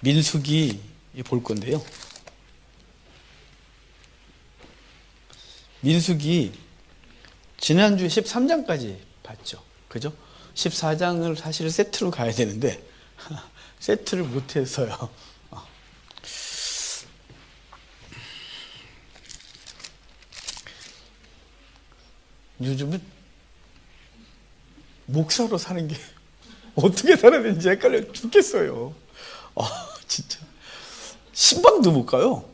민수기 볼 건데요. 민수기 지난주 13장까지 봤죠. 그죠? 14장을 사실 세트로 가야 되는데 세트를 못해서요. 요즘은 목사로 사는 게 어떻게 살아야 되는지 헷갈려 죽겠어요. 진짜 신방도 못 가요.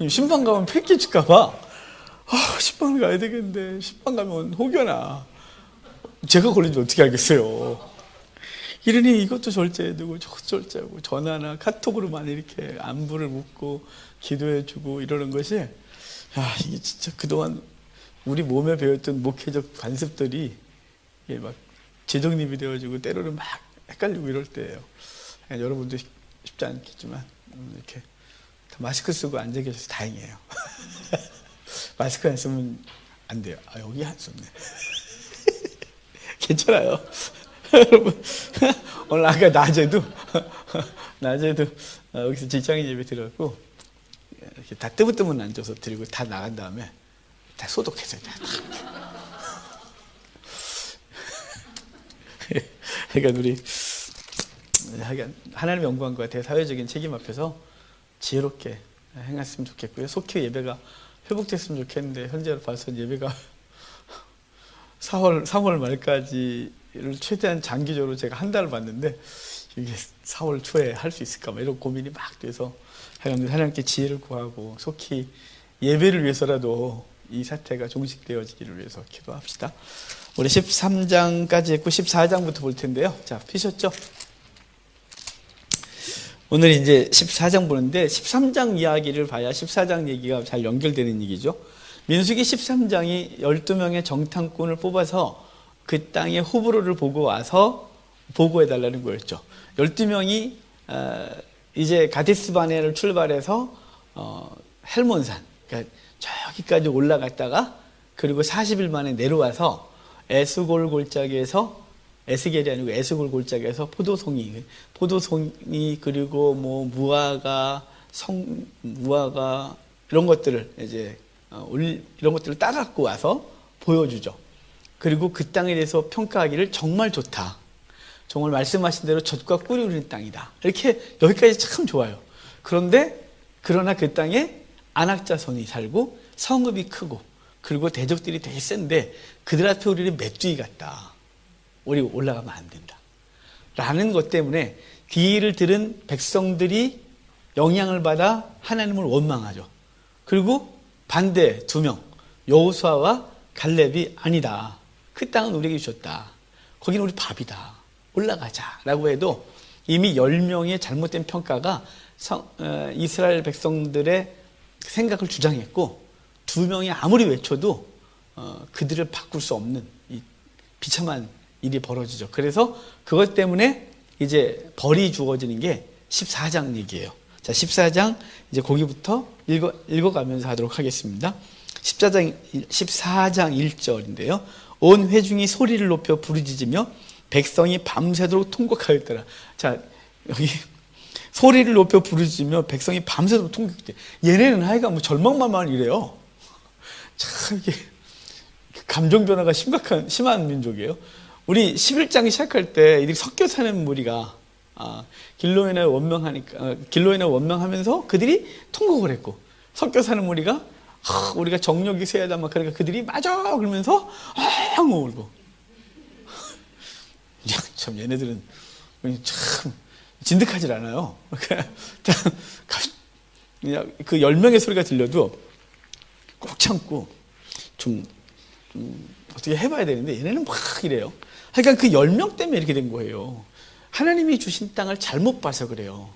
신방 가면 패키지일까봐 신방을 가야 되겠는데 신방 가면 혹여나 제가 걸린지 어떻게 알겠어요. 이러니 이것도 절제해두고 저것도 절제하고 전화나 카톡으로만 이렇게 안부를 묻고 기도해주고 이러는 것이 이게 진짜 그동안 우리 몸에 배웠던 목회적 관습들이 막 재정립이 되어지고 때로는 막 헷갈리고 이럴 때예요. 여러분도 쉽지 않겠지만 이렇게 마스크 쓰고 앉아 계셔서 다행이에요. 마스크 안 쓰면 안 돼요. 여기 안 썼네. 괜찮아요. 여러분 오늘 아까 낮에도 여기서 직장인 예배 드렸고 이렇게 다 뜨문뜨문 앉아서 드리고 다 나간 다음에 다 소독했어요. 그러니까 우리 하나님의 영광과 대사회적인 책임 앞에서 지혜롭게 행했으면 좋겠고요. 속히 예배가 회복됐으면 좋겠는데 현재로 봐서 예배가 3월 말까지를 최대한 장기적으로 제가 한 달을 봤는데 이게 4월 초에 할 수 있을까 이런 고민이 막 돼서 하나님께 지혜를 구하고 속히 예배를 위해서라도 이 사태가 종식되어지기를 위해서 기도합시다. 우리 13장까지 했고 14장부터 볼 텐데요. 자, 피셨죠? 오늘 이제 14장 보는데 13장 이야기를 봐야 14장 얘기가 잘 연결되는 얘기죠. 민수기 13장이 12명의 정탐꾼을 뽑아서 그 땅의 호불호를 보고 와서 보고해달라는 거였죠. 12명이 이제 가데스바네를 출발해서 헬몬산, 그러니까 저기까지 올라갔다가 그리고 40일 만에 내려와서 에스골 골짜기에서 에스겔이 아니고 에스골 골짜기에서 포도송이 그리고 뭐 무화과 이런 것들을 이제 이런 것들을 따갖고 와서 보여주죠. 그리고 그 땅에 대해서 평가하기를 정말 좋다. 정말 말씀하신 대로 젖과 꿀이 흐르는 땅이다. 이렇게 여기까지 참 좋아요. 그러나 그 땅에 안악자손이 살고 성읍이 크고 그리고 대적들이 되게 센데 그들 앞에 우리는 메뚜기 같다. 우리 올라가면 안 된다. 라는 것 때문에 귀를 들은 백성들이 영향을 받아 하나님을 원망하죠. 그리고 반대 2명 여호수아와 갈렙이 아니다. 그 땅은 우리에게 주셨다. 거기는 우리 밥이다. 올라가자 라고 해도 이미 10명의 잘못된 평가가 이스라엘 백성들의 생각을 주장했고 2명이 아무리 외쳐도 그들을 바꿀 수 없는 이 비참한 일이 벌어지죠. 그래서 그것 때문에 이제 벌이 주어지는 게 14장 얘기예요. 자, 14장 이제 거기부터 읽어가면서 하도록 하겠습니다. 14장 1절인데요. 온 회중이 소리를 높여 부르짖으며 백성이 밤새도록 통곡하였더라. 자, 여기 소리를 높여 부르짖으며 백성이 밤새도록 통곡했대. 얘네는 하여간 뭐 절망만만 이래요. 참 이게 감정 변화가 심한 민족이에요. 우리 11장 시작할 때 이들이 섞여 사는 무리가 길로인을 원망하면서 그들이 통곡을 했고 섞여 사는 무리가 우리가 정력이 세야다 막 그러니까 그들이 맞아 그러면서 울고 참 얘네들은 참 진득하질 않아요. 그냥 그 10명의 소리가 들려도 꼭 참고 좀 어떻게 해봐야 되는데 얘네는 막 이래요. 그러니까 그 10명 때문에 이렇게 된 거예요. 하나님이 주신 땅을 잘못 봐서 그래요.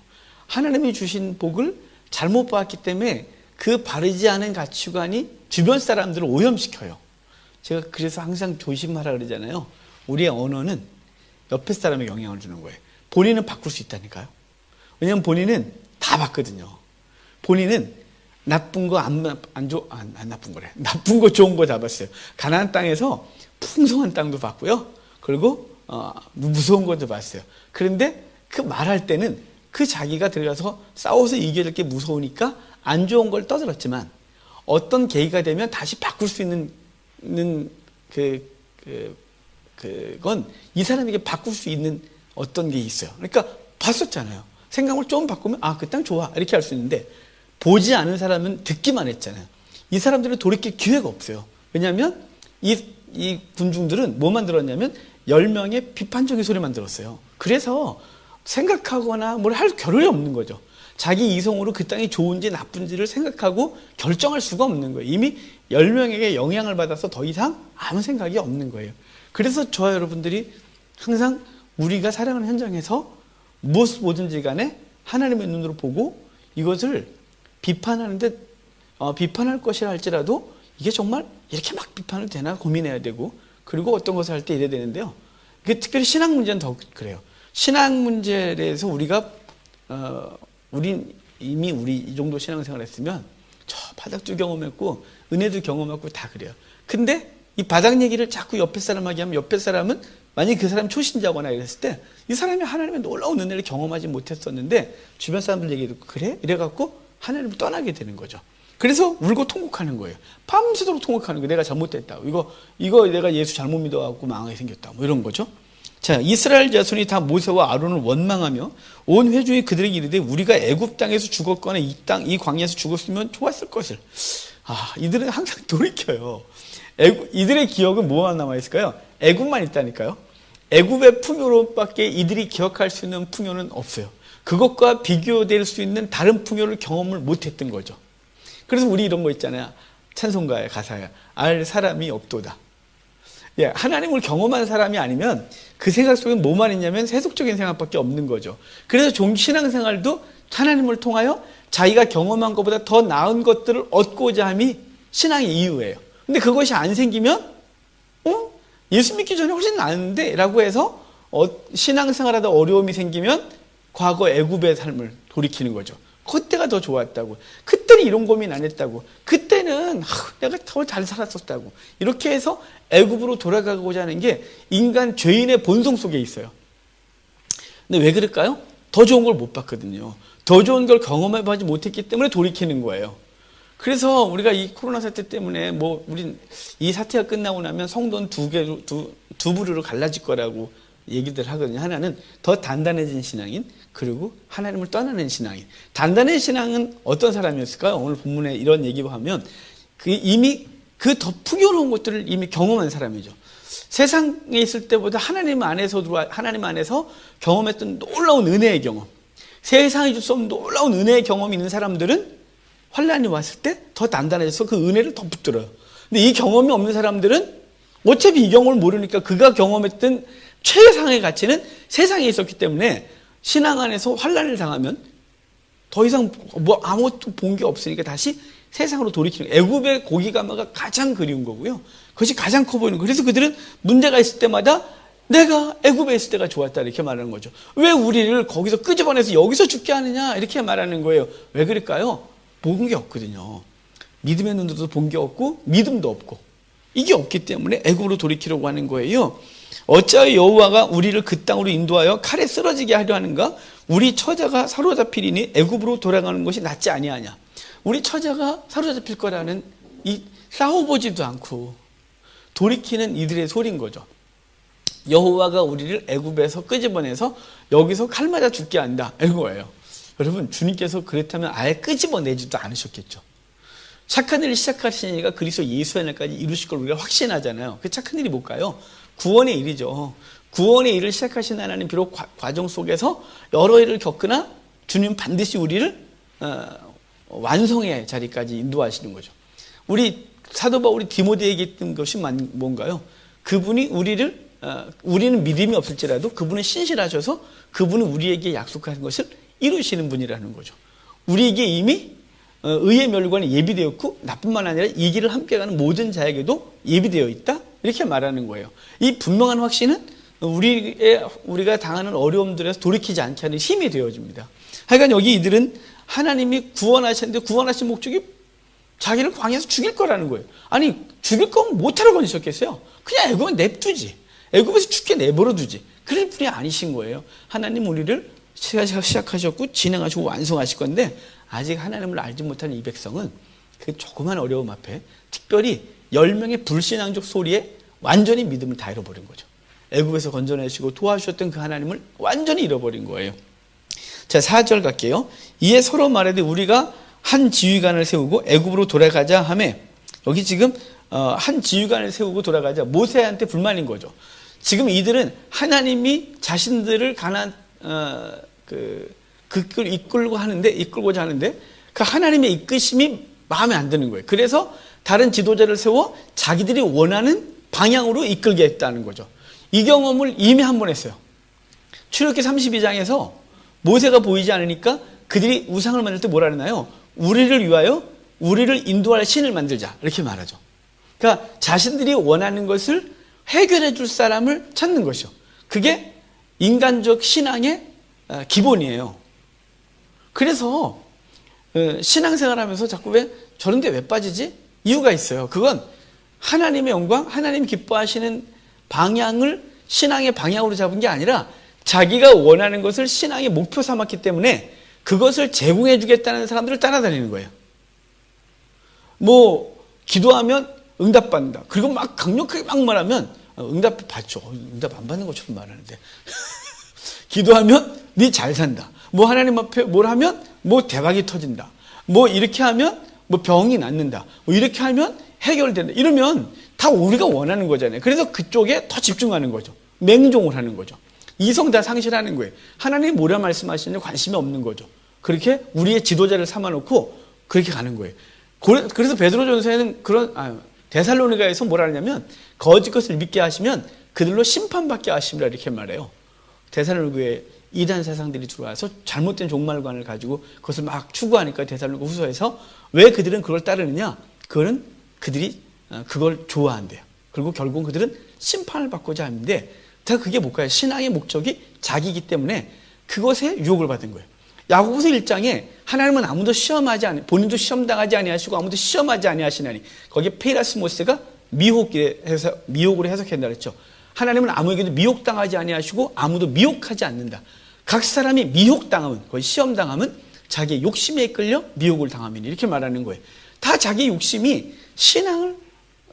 하나님이 주신 복을 잘못 봤기 때문에 그 바르지 않은 가치관이 주변 사람들을 오염시켜요. 제가 그래서 항상 조심하라 그러잖아요. 우리의 언어는 옆에 사람에게 영향을 주는 거예요. 본인은 바꿀 수 있다니까요. 왜냐하면 본인은 다 봤거든요. 본인은 나쁜 거 안 나쁜 거래. 나쁜 거 좋은 거 다 봤어요. 가나안 땅에서 풍성한 땅도 봤고요. 그리고 무서운 것도 봤어요. 그런데 그 말할 때는 그 자기가 들어가서 싸워서 이겨야 될 게 무서우니까 안 좋은 걸 떠들었지만 어떤 계기가 되면 다시 바꿀 수 있는 그건 이 사람에게 바꿀 수 있는 어떤 게 있어요. 그러니까 봤었잖아요. 생각을 좀 바꾸면 그 땅 좋아 이렇게 할 수 있는데 보지 않은 사람은 듣기만 했잖아요. 이 사람들은 돌이킬 기회가 없어요. 왜냐하면 이 군중들은 뭐 만들었냐면 10명의 비판적인 소리만 들었어요. 그래서 생각하거나 뭘 할 겨를이 없는 거죠. 자기 이성으로 그 땅이 좋은지 나쁜지를 생각하고 결정할 수가 없는 거예요. 이미 10명에게 영향을 받아서 더 이상 아무 생각이 없는 거예요. 그래서 저와 여러분들이 항상 우리가 살아가는 현장에서 무엇이든지 간에 하나님의 눈으로 보고 이것을 비판하는데 비판할 것이라 할지라도 이게 정말 이렇게 막 비판을 되나 고민해야 되고, 그리고 어떤 것을 할 때 이래야 되는데요. 이게 특별히 신앙 문제는 더 그래요. 신앙 문제에 대해서 우리가 이미 이 정도 신앙생활을 했으면 저 바닥도 경험했고 은혜도 경험했고 다 그래요. 근데 이 바닥 얘기를 자꾸 옆에 사람에게 하면 옆에 사람은 만약에 그 사람이 초신자거나 이랬을 때 이 사람이 하나님의 놀라운 은혜를 경험하지 못했었는데 주변 사람들 얘기 듣고 그래? 이래갖고 하나님을 떠나게 되는 거죠. 그래서 울고 통곡하는 거예요. 밤새도록 통곡하는 거예요. 내가 잘못됐다고. 이거 내가 예수 잘못 믿어갖고 망하게 생겼다. 뭐 이런 거죠. 자, 이스라엘 자손이 다 모세와 아론을 원망하며 온 회중이 그들에게 이르되 우리가 애굽 땅에서 죽었거나 이 광야에서 죽었으면 좋았을 것을. 이들은 항상 돌이켜요. 이들의 기억은 뭐만 남아있을까요? 애굽만 있다니까요. 애굽의 풍요로밖에 이들이 기억할 수 있는 풍요는 없어요. 그것과 비교될 수 있는 다른 풍요를 경험을 못했던 거죠. 그래서 우리 이런 거 있잖아요. 찬송가의 가사에 알 사람이 없도다. 예, 하나님을 경험한 사람이 아니면 그 생각 속에 뭐만 있냐면 세속적인 생각밖에 없는 거죠. 그래서 신앙생활도 하나님을 통하여 자기가 경험한 것보다 더 나은 것들을 얻고자 함이 신앙의 이유예요. 근데 그것이 안 생기면 예수 믿기 전에 훨씬 나았는데 라고 해서 신앙생활하다 어려움이 생기면 과거 애굽의 삶을 돌이키는 거죠. 그때가 더 좋았다고. 그때는 이런 고민 안 했다고. 그때는 내가 더 잘 살았었다고. 이렇게 해서 애굽으로 돌아가고자 하는 게 인간 죄인의 본성 속에 있어요. 근데 왜 그럴까요? 더 좋은 걸 못 봤거든요. 더 좋은 걸 경험해보지 못했기 때문에 돌이키는 거예요. 그래서 우리가 이 코로나 사태 때문에 우린 이 사태가 끝나고 나면 성도는 두 부류로 갈라질 거라고 얘기들 하거든요. 하나는 더 단단해진 신앙인, 그리고 하나님을 떠나는 신앙인. 단단한 신앙은 어떤 사람이었을까요? 오늘 본문에 이런 얘기를 하면 이미 그 더 풍요로운 것들을 이미 경험한 사람이죠. 세상에 있을 때보다 하나님 안에서 경험했던 놀라운 은혜의 경험, 세상이 줄 수 없는 놀라운 은혜의 경험이 있는 사람들은 환난이 왔을 때 더 단단해져서 그 은혜를 더 붙들어요. 근데 이 경험이 없는 사람들은 어차피 이 경험을 모르니까 그가 경험했던 최상의 가치는 세상에 있었기 때문에 신앙 안에서 환난을 당하면 더 이상 아무것도 본 게 없으니까 다시 세상으로 돌이키는 거예요. 애굽의 고기가마가 가장 그리운 거고요. 그것이 가장 커 보이는 거예요. 그래서 그들은 문제가 있을 때마다 내가 애굽에 있을 때가 좋았다 이렇게 말하는 거죠. 왜 우리를 거기서 끄집어내서 여기서 죽게 하느냐 이렇게 말하는 거예요. 왜 그럴까요? 본 게 없거든요. 믿음의 눈으로도 본 게 없고 믿음도 없고 이게 없기 때문에 애굽으로 돌이키려고 하는 거예요. 어찌하여 여호와가 우리를 그 땅으로 인도하여 칼에 쓰러지게 하려 하는가? 우리 처자가 사로잡히리니 애굽으로 돌아가는 것이 낫지 아니하냐? 우리 처자가 사로잡힐 거라는 이 싸워보지도 않고 돌이키는 이들의 소리인 거죠. 여호와가 우리를 애굽에서 끄집어내서 여기서 칼 맞아 죽게 한다 이거예요. 여러분, 주님께서 그렇다면 아예 끄집어내지도 않으셨겠죠. 착한 일을 시작하신 이가 그리스도 예수의 날까지 이루실 걸 우리가 확신하잖아요. 그 착한 일이 뭘까요? 구원의 일이죠. 구원의 일을 시작하신 하나님, 비록 과정 속에서 여러 일을 겪으나 주님 반드시 우리를 완성의 자리까지 인도하시는 거죠. 우리 사도 바울이 디모데에게 했던 것이 뭔가요? 그분이 우리는 믿음이 없을지라도 그분은 신실하셔서 그분은 우리에게 약속한 것을 이루시는 분이라는 거죠. 우리에게 이미 의의 멸관이 예비되었고 나뿐만 아니라 이 길을 함께 가는 모든 자에게도 예비되어 있다 이렇게 말하는 거예요. 이 분명한 확신은 우리가 당하는 어려움들에서 돌이키지 않게 하는 힘이 되어집니다. 하여간 여기 이들은 하나님이 구원하셨는데 구원하신 목적이 자기를 광야에서 죽일 거라는 거예요. 아니 죽일 거면 못하러 건지셨겠어요? 그냥 애굽은 냅두지. 애굽에서 죽게 내버려 두지. 그럴 분이 아니신 거예요. 하나님 우리를 시작하셨고 진행하시고 완성하실 건데 아직 하나님을 알지 못하는 이 백성은 그 조그만 어려움 앞에 특별히 10명의 불신앙적 소리에 완전히 믿음을 다 잃어버린 거죠. 애굽에서 건져내시고 도와주셨던 그 하나님을 완전히 잃어버린 거예요. 자, 4절 갈게요. 이에 서로 말하되 우리가 한 지휘관을 세우고 애굽으로 돌아가자 하며, 여기 지금 한 지휘관을 세우고 돌아가자, 모세한테 불만인 거죠. 지금 이들은 하나님이 자신들을 이끌고자 하는데 그 하나님의 이끄심이 마음에 안 드는 거예요. 그래서 다른 지도자를 세워 자기들이 원하는 방향으로 이끌게 했다는 거죠. 이 경험을 이미 한 번 했어요. 출애굽기 32장에서 모세가 보이지 않으니까 그들이 우상을 만들 때 뭐라 그러나요? 우리를 위하여 우리를 인도할 신을 만들자, 이렇게 말하죠. 그러니까 자신들이 원하는 것을 해결해 줄 사람을 찾는 것이요. 그게 인간적 신앙의 기본이에요. 그래서 신앙생활하면서 자꾸 왜 저런데 왜 빠지지? 이유가 있어요. 그건 하나님의 영광, 하나님 기뻐하시는 방향을 신앙의 방향으로 잡은 게 아니라 자기가 원하는 것을 신앙의 목표 삼았기 때문에 그것을 제공해 주겠다는 사람들을 따라다니는 거예요. 뭐 기도하면 응답받는다. 그리고 막 강력하게 막 말하면 응답 받죠. 응답 안 받는 것처럼 말하는데 기도하면 네 잘 산다. 뭐 하나님 앞에 뭘 하면 뭐 대박이 터진다. 뭐 이렇게 하면 뭐 병이 낫는다. 뭐 이렇게 하면 해결된다. 이러면 다 우리가 원하는 거잖아요. 그래서 그쪽에 더 집중하는 거죠. 맹종을 하는 거죠. 이성 다 상실하는 거예요. 하나님이 뭐라 말씀하시는지 관심이 없는 거죠. 그렇게 우리의 지도자를 삼아놓고 그렇게 가는 거예요. 그래서 베드로전서에는 데살로니가에서 뭐라 하냐면 거짓 것을 믿게 하시면 그들로 심판받게 하심이라 이렇게 말해요. 데살로니가에 이단 세상들이 들어와서 잘못된 종말관을 가지고 그것을 막 추구하니까 데살로니가 후서에서 왜 그들은 그걸 따르느냐? 그거는 그들이 그걸 좋아한대요. 그리고 결국은 그들은 심판을 받고자 하는데 다 그게 뭘까요? 신앙의 목적이 자기이기 때문에 그것에 유혹을 받은 거예요. 야고보서 1장에 하나님은 아무도 본인도 시험당하지 아니하시고 아무도 시험하지 아니하시나니, 거기에 페이라스모스가 미혹으로 해석한다 그랬죠. 하나님은 아무에게도 미혹당하지 아니하시고 아무도 미혹하지 않는다. 각 사람이 미혹당하면, 거의 시험당하면 자기의 욕심에 이끌려 미혹을 당하면 이렇게 말하는 거예요. 다 자기 욕심이 신앙을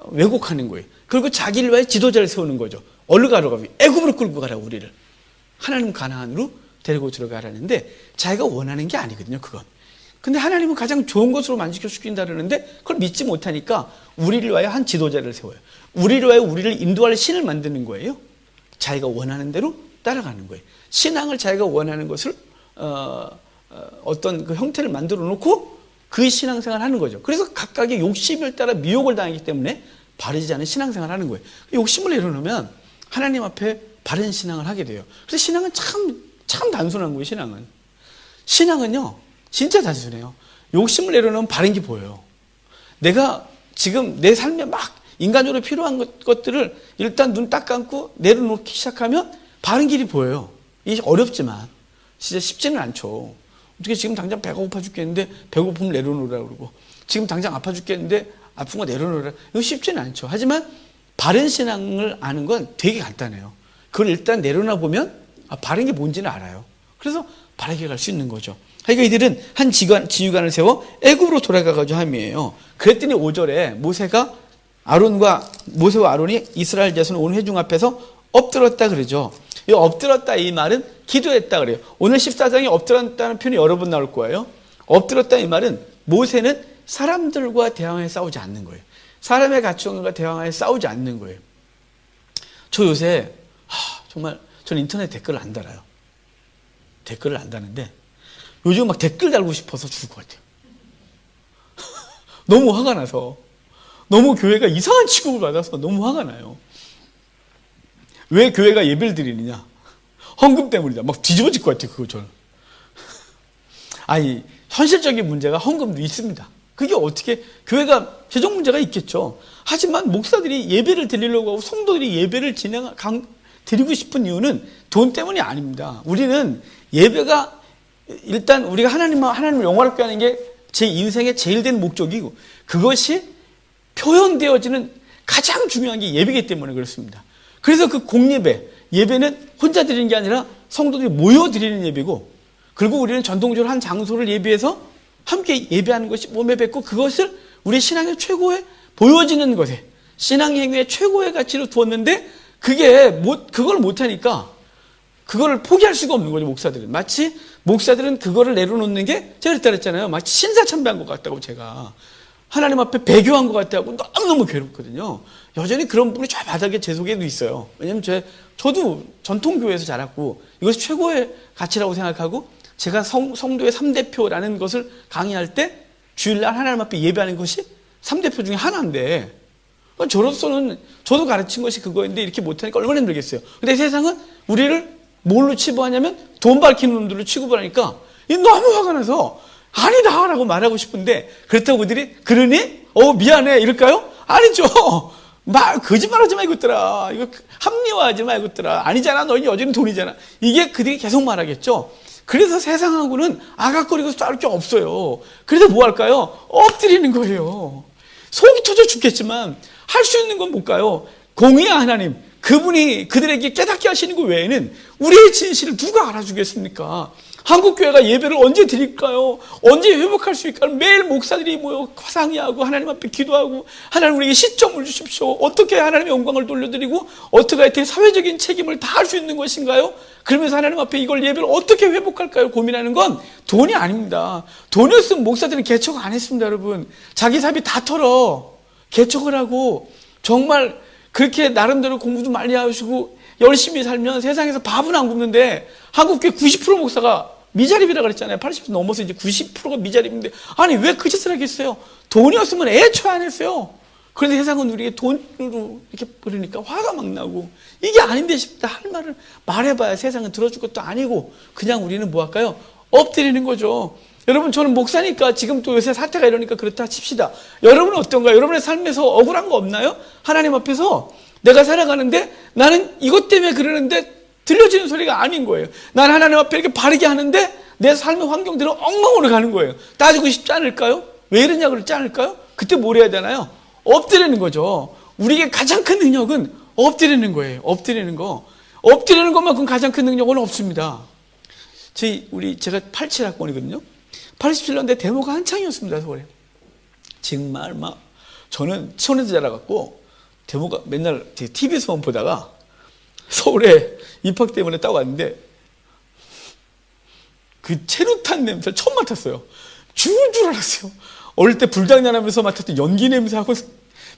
왜곡하는 거예요. 그리고 자기를 위해 지도자를 세우는 거죠. 어디로 가라고? 애굽으로 끌고 가라, 우리를. 하나님 가나안으로 데리고 들어가라는데 자기가 원하는 게 아니거든요, 그건. 근데 하나님은 가장 좋은 것으로 만족시킨다 그러는데 그걸 믿지 못하니까 우리를 위하여 한 지도자를 세워요. 우리를 위하여 우리를 인도할 신을 만드는 거예요. 자기가 원하는 대로 따라가는 거예요. 신앙을 자기가 원하는 것을 어떤 그 형태를 만들어 놓고 그 신앙생활을 하는 거죠. 그래서 각각의 욕심을 따라 미혹을 당하기 때문에 바르지 않은 신앙생활을 하는 거예요. 욕심을 내려놓으면 하나님 앞에 바른 신앙을 하게 돼요. 그래서 신앙은 참 단순한 거예요, 신앙은. 신앙은요, 진짜 단순해요. 욕심을 내려놓으면 바른 게 보여요. 내가 지금 내 삶에 막 인간적으로 필요한 것들을 일단 눈 딱 감고 내려놓기 시작하면 바른 길이 보여요. 이게 어렵지만 진짜 쉽지는 않죠. 어떻게 지금 당장 배가 고파 죽겠는데 배고픔을 내려놓으라고 그러고, 지금 당장 아파 죽겠는데 아픈 거 내려놓으라. 이거 쉽지는 않죠. 하지만 바른 신앙을 아는 건 되게 간단해요. 그걸 일단 내려놔 보면 바른 게 뭔지는 알아요. 그래서 바르게 갈 수 있는 거죠. 그러니까 이들은 한 지휘관을 세워 애굽으로 돌아가가지고 함이에요. 그랬더니 5절에 모세와 아론이 이스라엘 자손 온 회중 앞에서 엎드렸다 그러죠. 이 엎드렸다, 이 말은 기도했다 그래요. 오늘 14장에 엎드렸다는 표현이 여러 번 나올 거예요. 엎드렸다 이 말은 모세는 사람들과 대항하여 싸우지 않는 거예요. 사람의 가치관과 대항하여 싸우지 않는 거예요. 저 요새 정말 저는 인터넷 댓글을 안 달아요. 댓글을 안 다는데 요즘 막 댓글 달고 싶어서 죽을 것 같아요. 너무 화가 나서, 너무 교회가 이상한 취급을 받아서 너무 화가 나요. 왜 교회가 예배를 드리느냐? 헌금 때문이다. 막 뒤집어질 것 같아요, 그거 저는. 현실적인 문제가 헌금도 있습니다. 그게 어떻게, 교회가 재정 문제가 있겠죠. 하지만 목사들이 예배를 드리려고 하고 성도들이 예배를 드리고 싶은 이유는 돈 때문이 아닙니다. 우리는 예배가 일단 우리가 하나님을 영화롭게 하는 게 제 인생의 제일 된 목적이고, 그것이 표현되어지는 가장 중요한 게 예배이기 때문에 그렇습니다. 그래서 그 공예배, 예배는 혼자 드리는 게 아니라 성도들이 모여 드리는 예배고, 그리고 우리는 전통적으로 한 장소를 예비해서 함께 예배하는 것이 몸에 뱉고, 그것을 우리 신앙의 최고의 보여지는 것에, 신앙 행위의 최고의 가치로 두었는데, 그걸 못하니까 그걸 포기할 수가 없는 거죠. 목사들은 마치 목사들은 그거를 내려놓는 게, 제가 그랬다 그랬잖아요. 마치 신사참배한 것 같다고, 제가 하나님 앞에 배교한 것 같다고 너무너무 괴롭거든요. 여전히 그런 분이 저 바닥에 제 속에도 있어요. 왜냐면 저도 전통교회에서 자랐고 이것이 최고의 가치라고 생각하고, 제가 성도의 3대표라는 것을 강의할 때 주일날 하나님 앞에 예배하는 것이 3대표 중에 하나인데, 저로서는 저도 가르친 것이 그거인데 이렇게 못하니까 얼마나 힘들겠어요. 근데 세상은 우리를 뭘로 치부하냐면 돈 밝히는 놈들로 취급을 하니까 너무 화가 나서 아니다 라고 말하고 싶은데, 그렇다고 그들이 그러니? 미안해 이럴까요? 아니죠. 거짓말하지 마 이것들아, 이거 합리화하지 마 이것들아, 아니잖아, 너희 여전히 돈이잖아, 이게 그들이 계속 말하겠죠. 그래서 세상하고는 아각거리고 싸울 게 없어요. 그래서 뭐 할까요? 엎드리는 거예요. 속이 터져 죽겠지만 할 수 있는 건 뭘까요? 공의의 하나님, 그분이 그들에게 깨닫게 하시는 것 외에는 우리의 진실을 누가 알아주겠습니까? 한국교회가 예배를 언제 드릴까요? 언제 회복할 수 있을까요? 매일 목사들이 모여 화상회하고 하나님 앞에 기도하고, 하나님 우리에게 시점을 주십시오. 어떻게 하나님의 영광을 돌려드리고 어떻게 하여튼 사회적인 책임을 다할 수 있는 것인가요? 그러면서 하나님 앞에 이걸 예배를 어떻게 회복할까요? 고민하는 건 돈이 아닙니다. 돈이었으면 목사들은 개척 안 했습니다. 여러분, 자기 사비 다 털어 개척을 하고, 정말 그렇게 나름대로 공부도 많이 하시고 열심히 살면 세상에서 밥은 안 굶는데, 한국교회 90% 목사가 미자립이라 그랬잖아요. 80% 넘어서 이제 90%가 미자립인데, 아니 왜 그 짓을 하겠어요? 돈이었으면 애초에 안 했어요. 그런데 세상은 우리에게 돈으로 이렇게 버리니까 화가 막 나고, 이게 아닌데 싶다 할 말을 말해봐야 세상은 들어줄 것도 아니고, 그냥 우리는 뭐 할까요? 엎드리는 거죠. 여러분, 저는 목사니까 지금 또 요새 사태가 이러니까 그렇다 칩시다. 여러분은 어떤가요? 여러분의 삶에서 억울한 거 없나요? 하나님 앞에서 내가 살아가는데 나는 이것 때문에 그러는데 들려지는 소리가 아닌 거예요. 난 하나님 앞에 이렇게 바르게 하는데 내 삶의 환경대로 엉망으로 가는 거예요. 따지고 싶지 않을까요? 왜 이러냐고 그러지 않을까요? 그때 뭘 해야 되나요? 엎드리는 거죠. 우리에게 가장 큰 능력은 엎드리는 거예요. 엎드리는 거. 엎드리는 것만큼 가장 큰 능력은 없습니다. 제가 87학번이거든요. 87년대 데모가 한창이었습니다, 서울에. 정말 저는 치원에서 자라갖고 데모가 맨날 TV에서만 보다가 서울에 입학 때문에 딱 왔는데, 그 체류탄 냄새를 처음 맡았어요. 죽을 줄 알았어요. 어릴 때 불장난하면서 맡았던 연기 냄새하고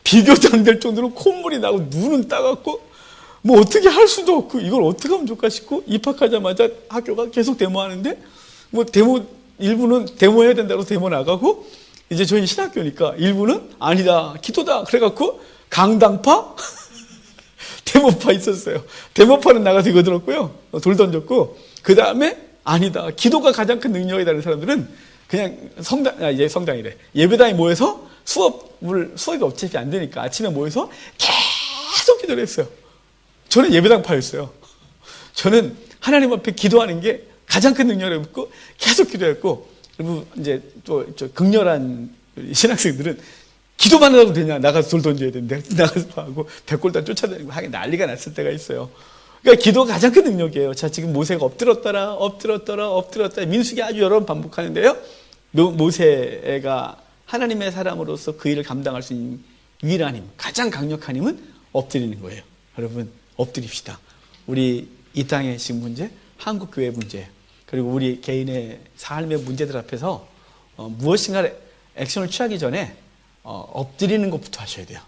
비교도 안 될 정도로 콧물이 나고 눈은 따갑고, 뭐 어떻게 할 수도 없고 이걸 어떻게 하면 좋을까 싶고, 입학하자마자 학교가 계속 데모하는데, 뭐 일부는 데모해야 된다고 데모 나가고, 이제 저희 신학교니까 일부는 아니다 기도다 그래갖고 강당파 데모파 있었어요. 데모파는 나가서 이거 들었고요, 돌 던졌고, 그 다음에 아니다 기도가 가장 큰 능력이라는 사람들은 그냥 성당이래, 예배당에 모여서 수업이 어차피 안 되니까 아침에 모여서 계속 기도를 했어요. 저는 예배당파였어요. 저는 하나님 앞에 기도하는 게 가장 큰 능력을 믿고 계속 기도했고, 그리고 이제 또 극렬한 신학생들은 기도만 하도 되냐, 나가서 돌 던져야 되는데 나가서 하고 백골단 쫓아다니고 하게 난리가 났을 때가 있어요. 그러니까 기도가 가장 큰 능력이에요. 자, 지금 모세가 엎드렸더라 민수기 아주 여러 번 반복하는데요, 모세가 하나님의 사람으로서 그 일을 감당할 수 있는 유일한 힘, 가장 강력한 힘은 엎드리는 거예요. 여러분, 엎드립시다. 우리 이 땅의 지금 문제, 한국교회 문제, 그리고 우리 개인의 삶의 문제들 앞에서 무엇인가 액션을 취하기 전에 엎드리는 것부터 하셔야 돼요.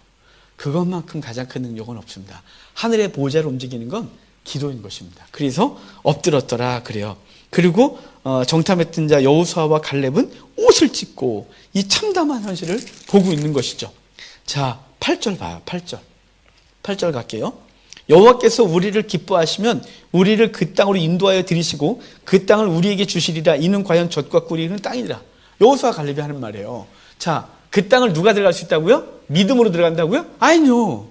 그것만큼 가장 큰 능력은 없습니다. 하늘의 보좌를 움직이는 건 기도인 것입니다. 그래서 엎드렸더라 그래요. 그리고 정탐했던 자 여호수아와 갈렙은 옷을 찢고 이 참담한 현실을 보고 있는 것이죠. 자, 8절 봐요. 8절 갈게요. 여호와께서 우리를 기뻐하시면 우리를 그 땅으로 인도하여 들이시고 그 땅을 우리에게 주시리라. 이는 과연 젖과 꿀이 흐르는 땅이니라. 여호수아 갈렙이 하는 말이에요. 자, 그 땅을 누가 들어갈 수 있다고요? 믿음으로 들어간다고요? 아니요.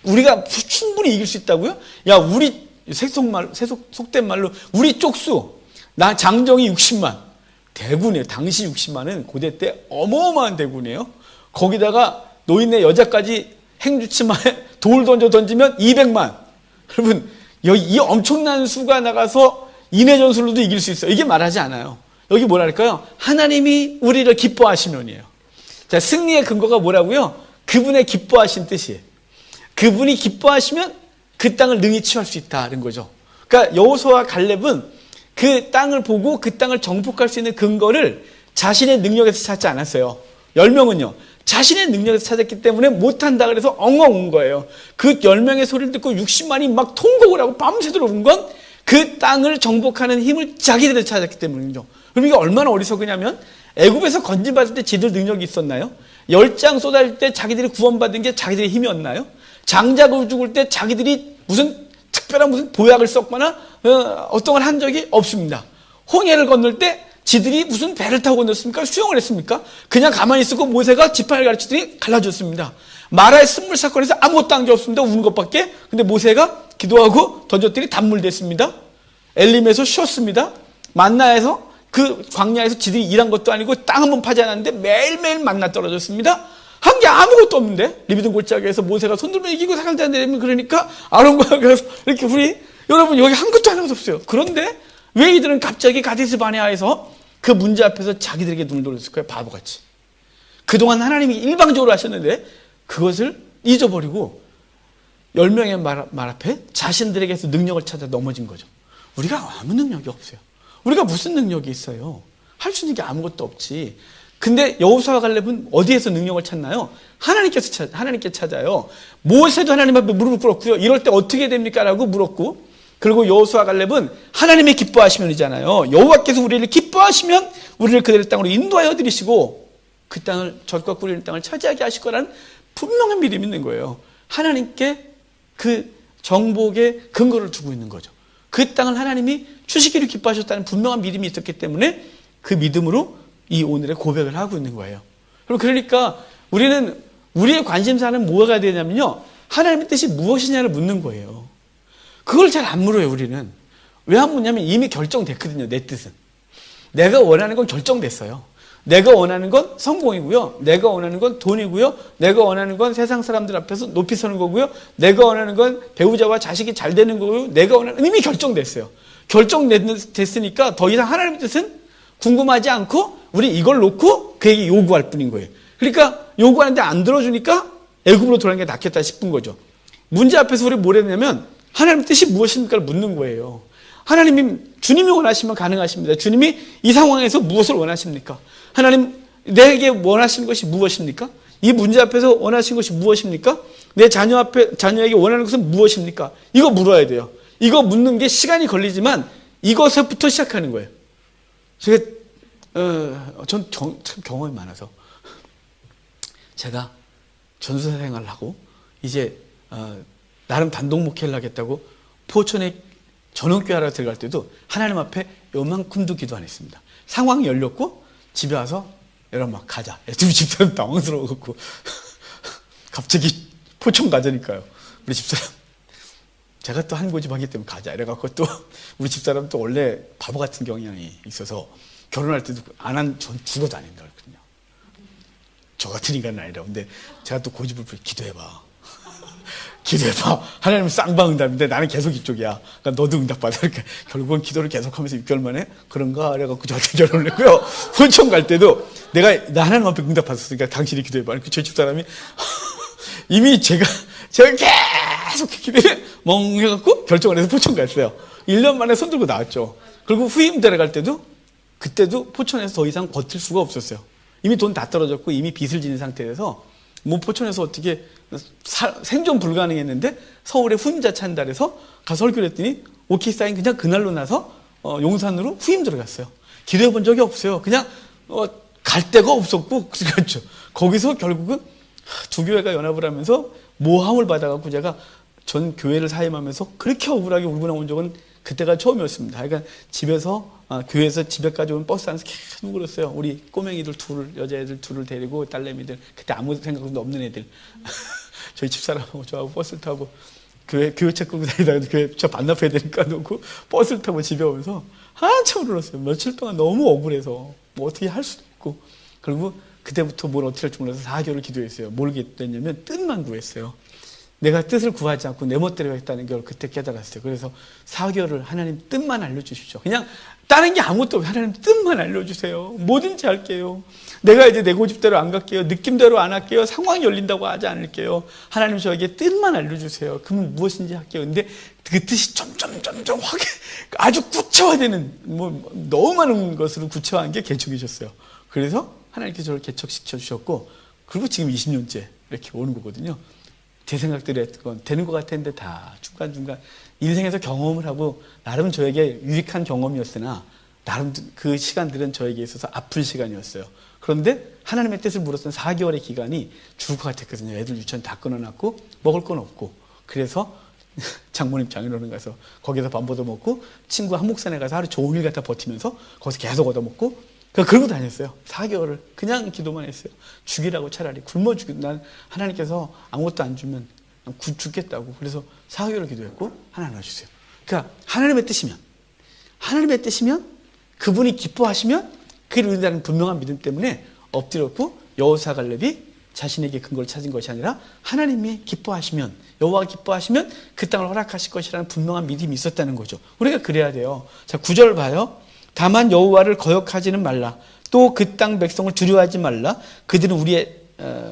우리가 충분히 이길 수 있다고요? 야, 우리 속된 말로 우리 쪽수, 나 장정이 60만 대군이에요. 당시 60만은 고대 때 어마어마한 대군이에요. 거기다가 노인네 여자까지 행주치마에 돌 던지면 200만. 여러분, 여기 이 엄청난 수가 나가서 인해 전술로도 이길 수 있어요. 이게 말하지 않아요. 여기 뭐랄까요? 하나님이 우리를 기뻐하시면이에요. 자, 승리의 근거가 뭐라고요? 그분의 기뻐하신 뜻이에요. 그분이 기뻐하시면 그 땅을 능히 취할 수 있다는 거죠. 그러니까 여호수아와 갈렙은 그 땅을 보고 그 땅을 정복할 수 있는 근거를 자신의 능력에서 찾지 않았어요. 10명은요. 자신의 능력에서 찾았기 때문에 못한다 그래서 엉엉 운 거예요. 그 10명의 소리를 듣고 60만이 막 통곡을 하고 밤새도록 운 건 그 땅을 정복하는 힘을 자기들에서 찾았기 때문이죠. 그럼 이게 얼마나 어리석으냐면 애굽에서 건진받을 때 지들 능력이 있었나요? 열장 쏟아질 때 자기들이 구원받은 게 자기들의 힘이었나요? 장자가 죽을 때 자기들이 무슨 특별한 무슨 보약을 썼거나 어떤 걸 한 적이 없습니다. 홍해를 건널 때 지들이 무슨 배를 타고 건넜습니까? 수영을 했습니까? 그냥 가만히 있었고 모세가 지팡이를 가르치더니 갈라줬습니다. 마라의 쓴물 사건에서 아무것도 한 게 없습니다. 우는 것밖에. 근데 모세가 기도하고 던졌더니 단물 됐습니다. 엘림에서 쉬었습니다. 만나에서 그 광야에서 지들이 일한 것도 아니고 땅 한 번 파지 않았는데 매일매일 만나 떨어졌습니다. 한 게 아무것도 없는데 리비든 골짜기에서 모세가 손 들면 이기고 사람들 내리면 그러니까 아론과 그래서 이렇게 우리 여러분 여기 한 것도 하나도 없어요. 그런데 왜 이들은 갑자기 가데스 바네아에서 그 문제 앞에서 자기들에게 눈을 돌렸을 거예요? 바보같이. 그동안 하나님이 일방적으로 하셨는데 그것을 잊어버리고 10명의 말 앞에 자신들에게서 능력을 찾아 넘어진 거죠. 우리가 아무 능력이 없어요. 우리가 무슨 능력이 있어요? 할 수 있는 게 아무것도 없지. 근데 여호수아와 갈렙은 어디에서 능력을 찾나요? 하나님께 찾아요. 모세도 하나님 앞에 무릎을 꿇었고요. 이럴 때 어떻게 됩니까? 라고 물었고, 그리고 여호수아와 갈렙은 하나님의 기뻐하시면이잖아요. 여호와께서 우리를 기뻐하시면 우리를 그들의 땅으로 인도하여 드리시고 그 땅을 젖과 꿀이 땅을 차지하게 하실 거라는 분명한 믿음이 있는 거예요. 하나님께 그 정복의 근거를 두고 있는 거죠. 그 땅을 하나님이 주시기를 기뻐하셨다는 분명한 믿음이 있었기 때문에 그 믿음으로 이 오늘의 고백을 하고 있는 거예요. 그러니까 우리는 우리의 관심사는 뭐가 되냐면요, 하나님의 뜻이 무엇이냐를 묻는 거예요. 그걸 잘 안 물어요. 우리는 왜 안 묻냐면 이미 결정됐거든요. 내 뜻은 내가 원하는 건 결정됐어요. 내가 원하는 건 성공이고요, 내가 원하는 건 돈이고요, 내가 원하는 건 세상 사람들 앞에서 높이 서는 거고요, 내가 원하는 건 배우자와 자식이 잘 되는 거고요, 내가 원하는 이미 결정됐어요. 결정됐으니까 더 이상 하나님의 뜻은 궁금하지 않고 우리 이걸 놓고 그에게 요구할 뿐인 거예요. 그러니까 요구하는데 안 들어주니까 애굽으로 돌아가는 게 낫겠다 싶은 거죠. 문제 앞에서 우리 뭘 했냐면 하나님의 뜻이 무엇입니까를 묻는 거예요. 하나님이, 주님이 원하시면 가능하십니다. 주님이 이 상황에서 무엇을 원하십니까? 하나님, 내게 원하시는 것이 무엇입니까? 이 문제 앞에서 원하시는 것이 무엇입니까? 내 자녀에게 원하는 것은 무엇입니까? 이거 물어야 돼요. 이거 묻는 게 시간이 걸리지만 이것부터 시작하는 거예요. 전 참 경험이 많아서 제가 전도사 생활을 하고 이제 나름 단독 목회를 하겠다고 포천에 전원교회 하러 들어갈 때도 하나님 앞에 요만큼도 기도 안 했습니다. 상황이 열렸고 집에 와서 여러분 막 가자. 우리 집사람 당황스러워갖고 갑자기 포천 가자니까요. 우리 집사람 제가 또 한 고집하기 때문에 가자 이래갖고 또 우리 집사람 또 원래 바보 같은 경향이 있어서 결혼할 때도 안 한 전 죽어도 안 한다 그랬거든요. 저 같은 인간은 아니라. 근데 제가 또 고집을 부려 기도해봐. 기도해봐. 하나님은 쌍방응답인데 나는 계속 이쪽이야. 그러니까 너도 응답받아. 그러니까 결국은 기도를 계속하면서 6개월 만에 그런가 그래갖고 저한테 결혼을 했고요. 포천 갈 때도 나 하나님 앞에 응답받았으니까 당신이 기도해봐. 그 저희 집사람이 이미 제가 계속 기도해 멍해갖고 결정을 해서 포천 갔어요. 1년 만에 손 들고 나왔죠. 그리고 후임 데려갈 때도 그때도 포천에서 더 이상 버틸 수가 없었어요. 이미 돈 다 떨어졌고 이미 빚을 지는 상태에서 뭐 포천에서 어떻게 생존 불가능했는데 서울에 후임자 찬다 그래서 가서 설교를 했더니 오케이 사인 그냥 그날로 나서 용산으로 후임 들어갔어요. 기도해 본 적이 없어요. 그냥 갈 데가 없었고 그렇죠. 거기서 결국은 두 교회가 연합을 하면서 모함을 받아갖고 제가 전 교회를 사임하면서 그렇게 억울하게 울고 나온 적은 그때가 처음이었습니다. 그러니까 교회에서 집에까지 온 버스 안에서 계속 울었어요. 우리 꼬맹이들 여자애들 둘을 데리고 딸내미들, 그때 아무 생각도 없는 애들. 저희 집사람하고 저하고 버스를 타고 교회차 끌고 다니다가 교회차 반납해야 되니까 놓고 버스를 타고 집에 오면서 한참 울었어요. 며칠 동안 너무 억울해서 뭐 어떻게 할 수도 없고. 그리고 그때부터 뭘 어떻게 할지 몰라서 4개월을 기도했어요. 뭘 기도했냐면 뜻만 구했어요. 내가 뜻을 구하지 않고 내 멋대로 했다는 걸 그때 깨달았어요. 그래서 4개월을 하나님 뜻만 알려주십시오. 그냥 다른 게 아무것도 없어요. 하나님 뜻만 알려주세요. 뭐든지 할게요. 내가 이제 내 고집대로 안 갈게요. 느낌대로 안 할게요. 상황이 열린다고 하지 않을게요. 하나님 저에게 뜻만 알려주세요. 그러면 무엇인지 할게요. 근데 그 뜻이 점점 확 아주 구체화되는 너무 많은 것으로 구체화한 게 개척이셨어요. 그래서 하나님께서 저를 개척시켜 주셨고 그리고 지금 20년째 이렇게 오는 거거든요. 제 생각대로 했던 건 되는 것 같았는데 다 중간중간 인생에서 경험을 하고 나름 저에게 유익한 경험이었으나 나름 그 시간들은 저에게 있어서 아픈 시간이었어요. 그런데 하나님의 뜻을 물었던 4개월의 기간이 죽을 것 같았거든요. 애들 유치원 다 끊어놨고 먹을 건 없고 그래서 장모님 장인어른 가서 거기서 밥 얻어먹고 친구 한목산에 가서 하루 종일 갖다 버티면서 거기서 계속 얻어먹고 그러고 다녔어요. 4개월을 그냥 기도만 했어요. 죽이라고 차라리 굶어 죽이. 난 하나님께서 아무것도 안 주면 죽겠다고. 그래서 4개월을 기도했고 하나님 주세요. 그러니까 하나님의 뜻이면 그분이 기뻐하시면 그를 이룬다는 분명한 믿음 때문에 엎드렸고 여호사갈렙이 자신에게 근거를 찾은 것이 아니라 하나님이 기뻐하시면 여호와가 기뻐하시면 그 땅을 허락하실 것이라는 분명한 믿음이 있었다는 거죠. 우리가 그래야 돼요. 자 9절 봐요. 다만 여호와를 거역하지는 말라. 또 그 땅 백성을 두려워하지 말라. 그들은 우리의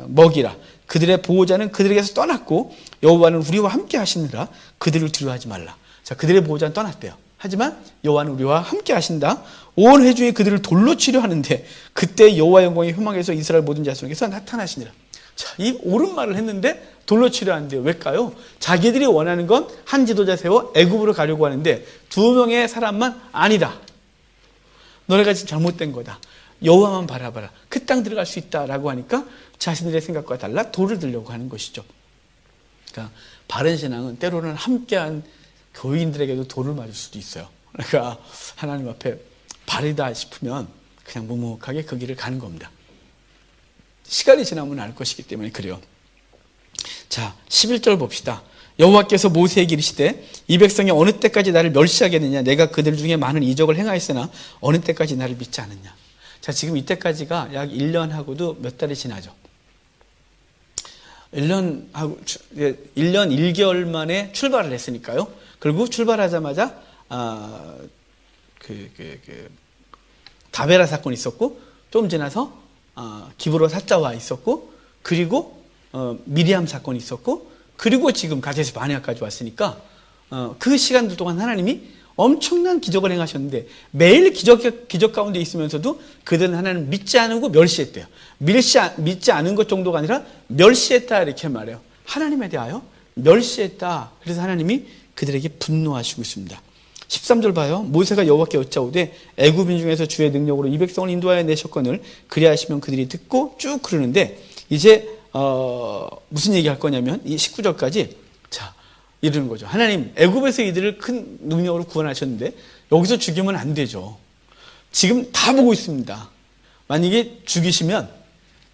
먹이라. 그들의 보호자는 그들에게서 떠났고 여호와는 우리와 함께 하시느라 그들을 두려워하지 말라. 자, 그들의 보호자는 떠났대요. 하지만 여호와는 우리와 함께 하신다. 온 회중이 그들을 돌로 치려 하는데 그때 여호와 영광이 흠망에서 이스라엘 모든 자손에게서 나타나시니라. 자, 이 옳은 말을 했는데 돌로 치려 하는데 왜일까요? 자기들이 원하는 건 한 지도자 세워 애굽으로 가려고 하는데 2명의 사람만 아니다. 너네가 지금 잘못된 거다. 여호와만 바라봐라. 그 땅 들어갈 수 있다라고 하니까 자신들의 생각과 달라 돌을 들려고 하는 것이죠. 그러니까 바른 신앙은 때로는 함께한 교인들에게도 돌을 맞을 수도 있어요. 그러니까 하나님 앞에 바르다 싶으면 그냥 묵묵하게 그 길을 가는 겁니다. 시간이 지나면 알 것이기 때문에 그래요. 자, 11절 봅시다. 여호와께서 모세에게 이르시되 이 백성이 어느 때까지 나를 멸시하겠느냐. 내가 그들 중에 많은 이적을 행하였으나 어느 때까지 나를 믿지 않느냐. 자, 지금 이때까지가 약 1년하고도 몇 달이 지나죠. 1년 1개월 만에 출발을 했으니까요. 그리고 출발하자마자 다베라 사건이 있었고 좀 지나서 기브로 사자와 있었고 그리고 미리암 사건이 있었고 그리고 지금 가데스 바네아까지 왔으니까 그 시간들 동안 하나님이 엄청난 기적을 행하셨는데 매일 기적 가운데 있으면서도 그들은 하나님을 믿지 않고 멸시했대요. 믿지 않은 것 정도가 아니라 멸시했다 이렇게 말해요. 하나님에 대하여 멸시했다. 그래서 하나님이 그들에게 분노하시고 있습니다. 13절 봐요. 모세가 여호와께 여짜오되 애굽인 중에서 주의 능력으로 이 백성을 인도하여 내셨거늘 그리하시면 그들이 듣고 쭉 그러는데 이제 무슨 얘기할 거냐면 이 19절까지 자 이러는 거죠. 하나님 애굽에서 이들을 큰 능력으로 구원하셨는데 여기서 죽이면 안 되죠. 지금 다 보고 있습니다. 만약에 죽이시면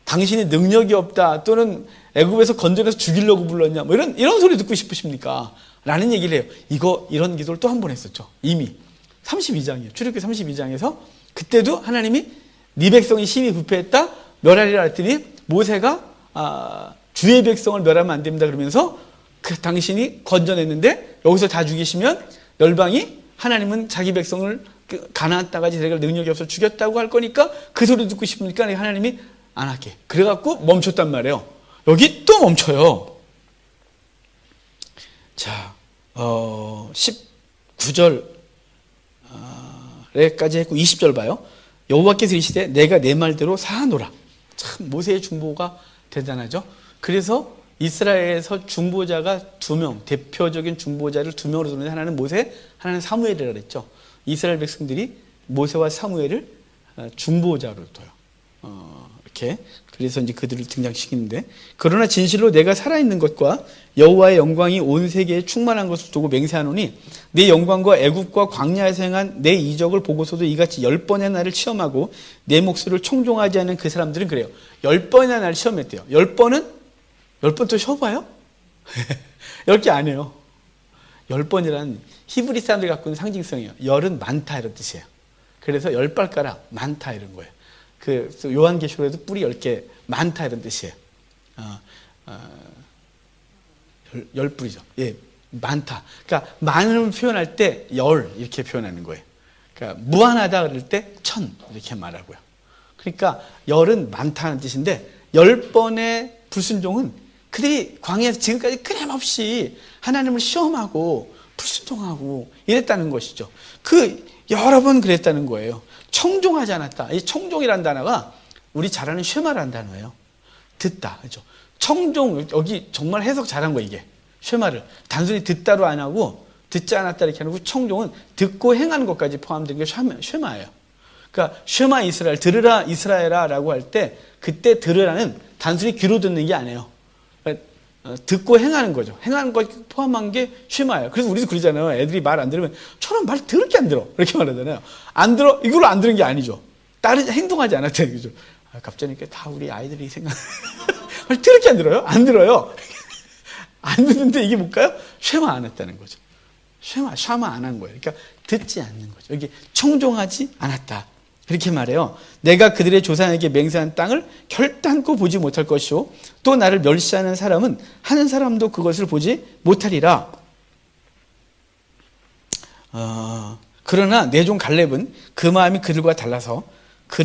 당신이 능력이 없다 또는 애굽에서 건져내서 죽이려고 불렀냐 뭐 이런 소리 듣고 싶으십니까? 라는 얘기를 해요. 이런 기도를 또 한 번 했었죠. 이미 32장이에요. 출애굽기 32장에서 그때도 하나님이 네 백성이 심히 부패했다 멸하리라 했더니 모세가 주의 백성을 멸하면 안 됩니다 그러면서 당신이 건져냈는데 여기서 다 죽이시면 열방이 하나님은 자기 백성을 가나안 땅까지 데려갈 능력이 없어 죽였다고 할 거니까 그 소리 듣고 싶으니까 하나님이 안 할게. 그래갖고 멈췄단 말이에요. 여기 또 멈춰요. 자, 19절에까지 했고 20절 봐요. 여호와께서 이르시되 내가 내 말대로 사하노라. 참 모세의 중보가 대단하죠. 그래서 이스라엘에서 중보자가 2명, 대표적인 중보자를 2명으로 두는데 하나는 모세, 하나는 사무엘이라고 그랬죠. 이스라엘 백성들이 모세와 사무엘을 중보자로 둬요. 이렇게. 그래서 이제 그들을 등장시키는데 그러나 진실로 내가 살아있는 것과 여호와의 영광이 온 세계에 충만한 것을 두고 맹세하노니 내 영광과 애굽과 광야에서 행한 내 이적을 보고서도 이같이 10번의 나를 시험하고 내 목소리를 청종하지 않은 그 사람들은 그래요. 10번이나 나를 시험했대요. 10번 또 쉬어봐요? 10개 안 해요. 10번이란 히브리 사람들이 갖고 있는 상징성이에요. 열은 많다 이런 뜻이에요. 그래서 10발가락 많다 이런 거예요. 그 요한계시록에도 뿔이 10개 많다 이런 뜻이에요. 열 뿌리죠. 예, 많다. 그러니까 많음을 표현할 때 열 이렇게 표현하는 거예요. 그러니까 무한하다 그럴 때 천 이렇게 말하고요. 그러니까 열은 많다는 뜻인데 10번의 불순종은 그들이 광야에서 지금까지 끊임없이 하나님을 시험하고 불순종하고 이랬다는 것이죠. 여러 번 그랬다는 거예요. 청종하지 않았다. 이 청종이라는 단어가 우리 잘 아는 쉐마라는 단어예요. 듣다. 그죠? 청종, 여기 정말 해석 잘한 거 이게. 쉐마를. 단순히 듣다로 안 하고 듣지 않았다 이렇게 하고 청종은 듣고 행하는 것까지 포함된 게 쉐마예요. 그러니까 쉐마 이스라엘, 들으라 이스라엘아 라고 할 때 그때 들으라는 단순히 귀로 듣는 게 아니에요. 그러니까 듣고 행하는 거죠. 행하는 것 포함한 게 쉐마예요. 그래서 우리도 그러잖아요. 애들이 말 안 들으면 저런 말 들을 게 안 들어. 이렇게 말하잖아요. 안 들어? 이걸로 안 들은 게 아니죠. 다른 행동하지 않았다는 거죠. 갑자기 다 우리 아이들이 들을 게 안 들어요? 안 들어요. 안 듣는데 이게 뭘까요? 쉐마 안 했다는 거죠. 쉐마 안 한 거예요. 그러니까 듣지 않는 거죠. 여기 청종하지 않았다. 그렇게 말해요. 내가 그들의 조상에게 맹세한 땅을 결단코 보지 못할 것이요. 또 나를 멸시하는 사람은 하는 사람도 그것을 보지 못하리라. 그러나 내 종 갈렙은 그 마음이 그들과 달라서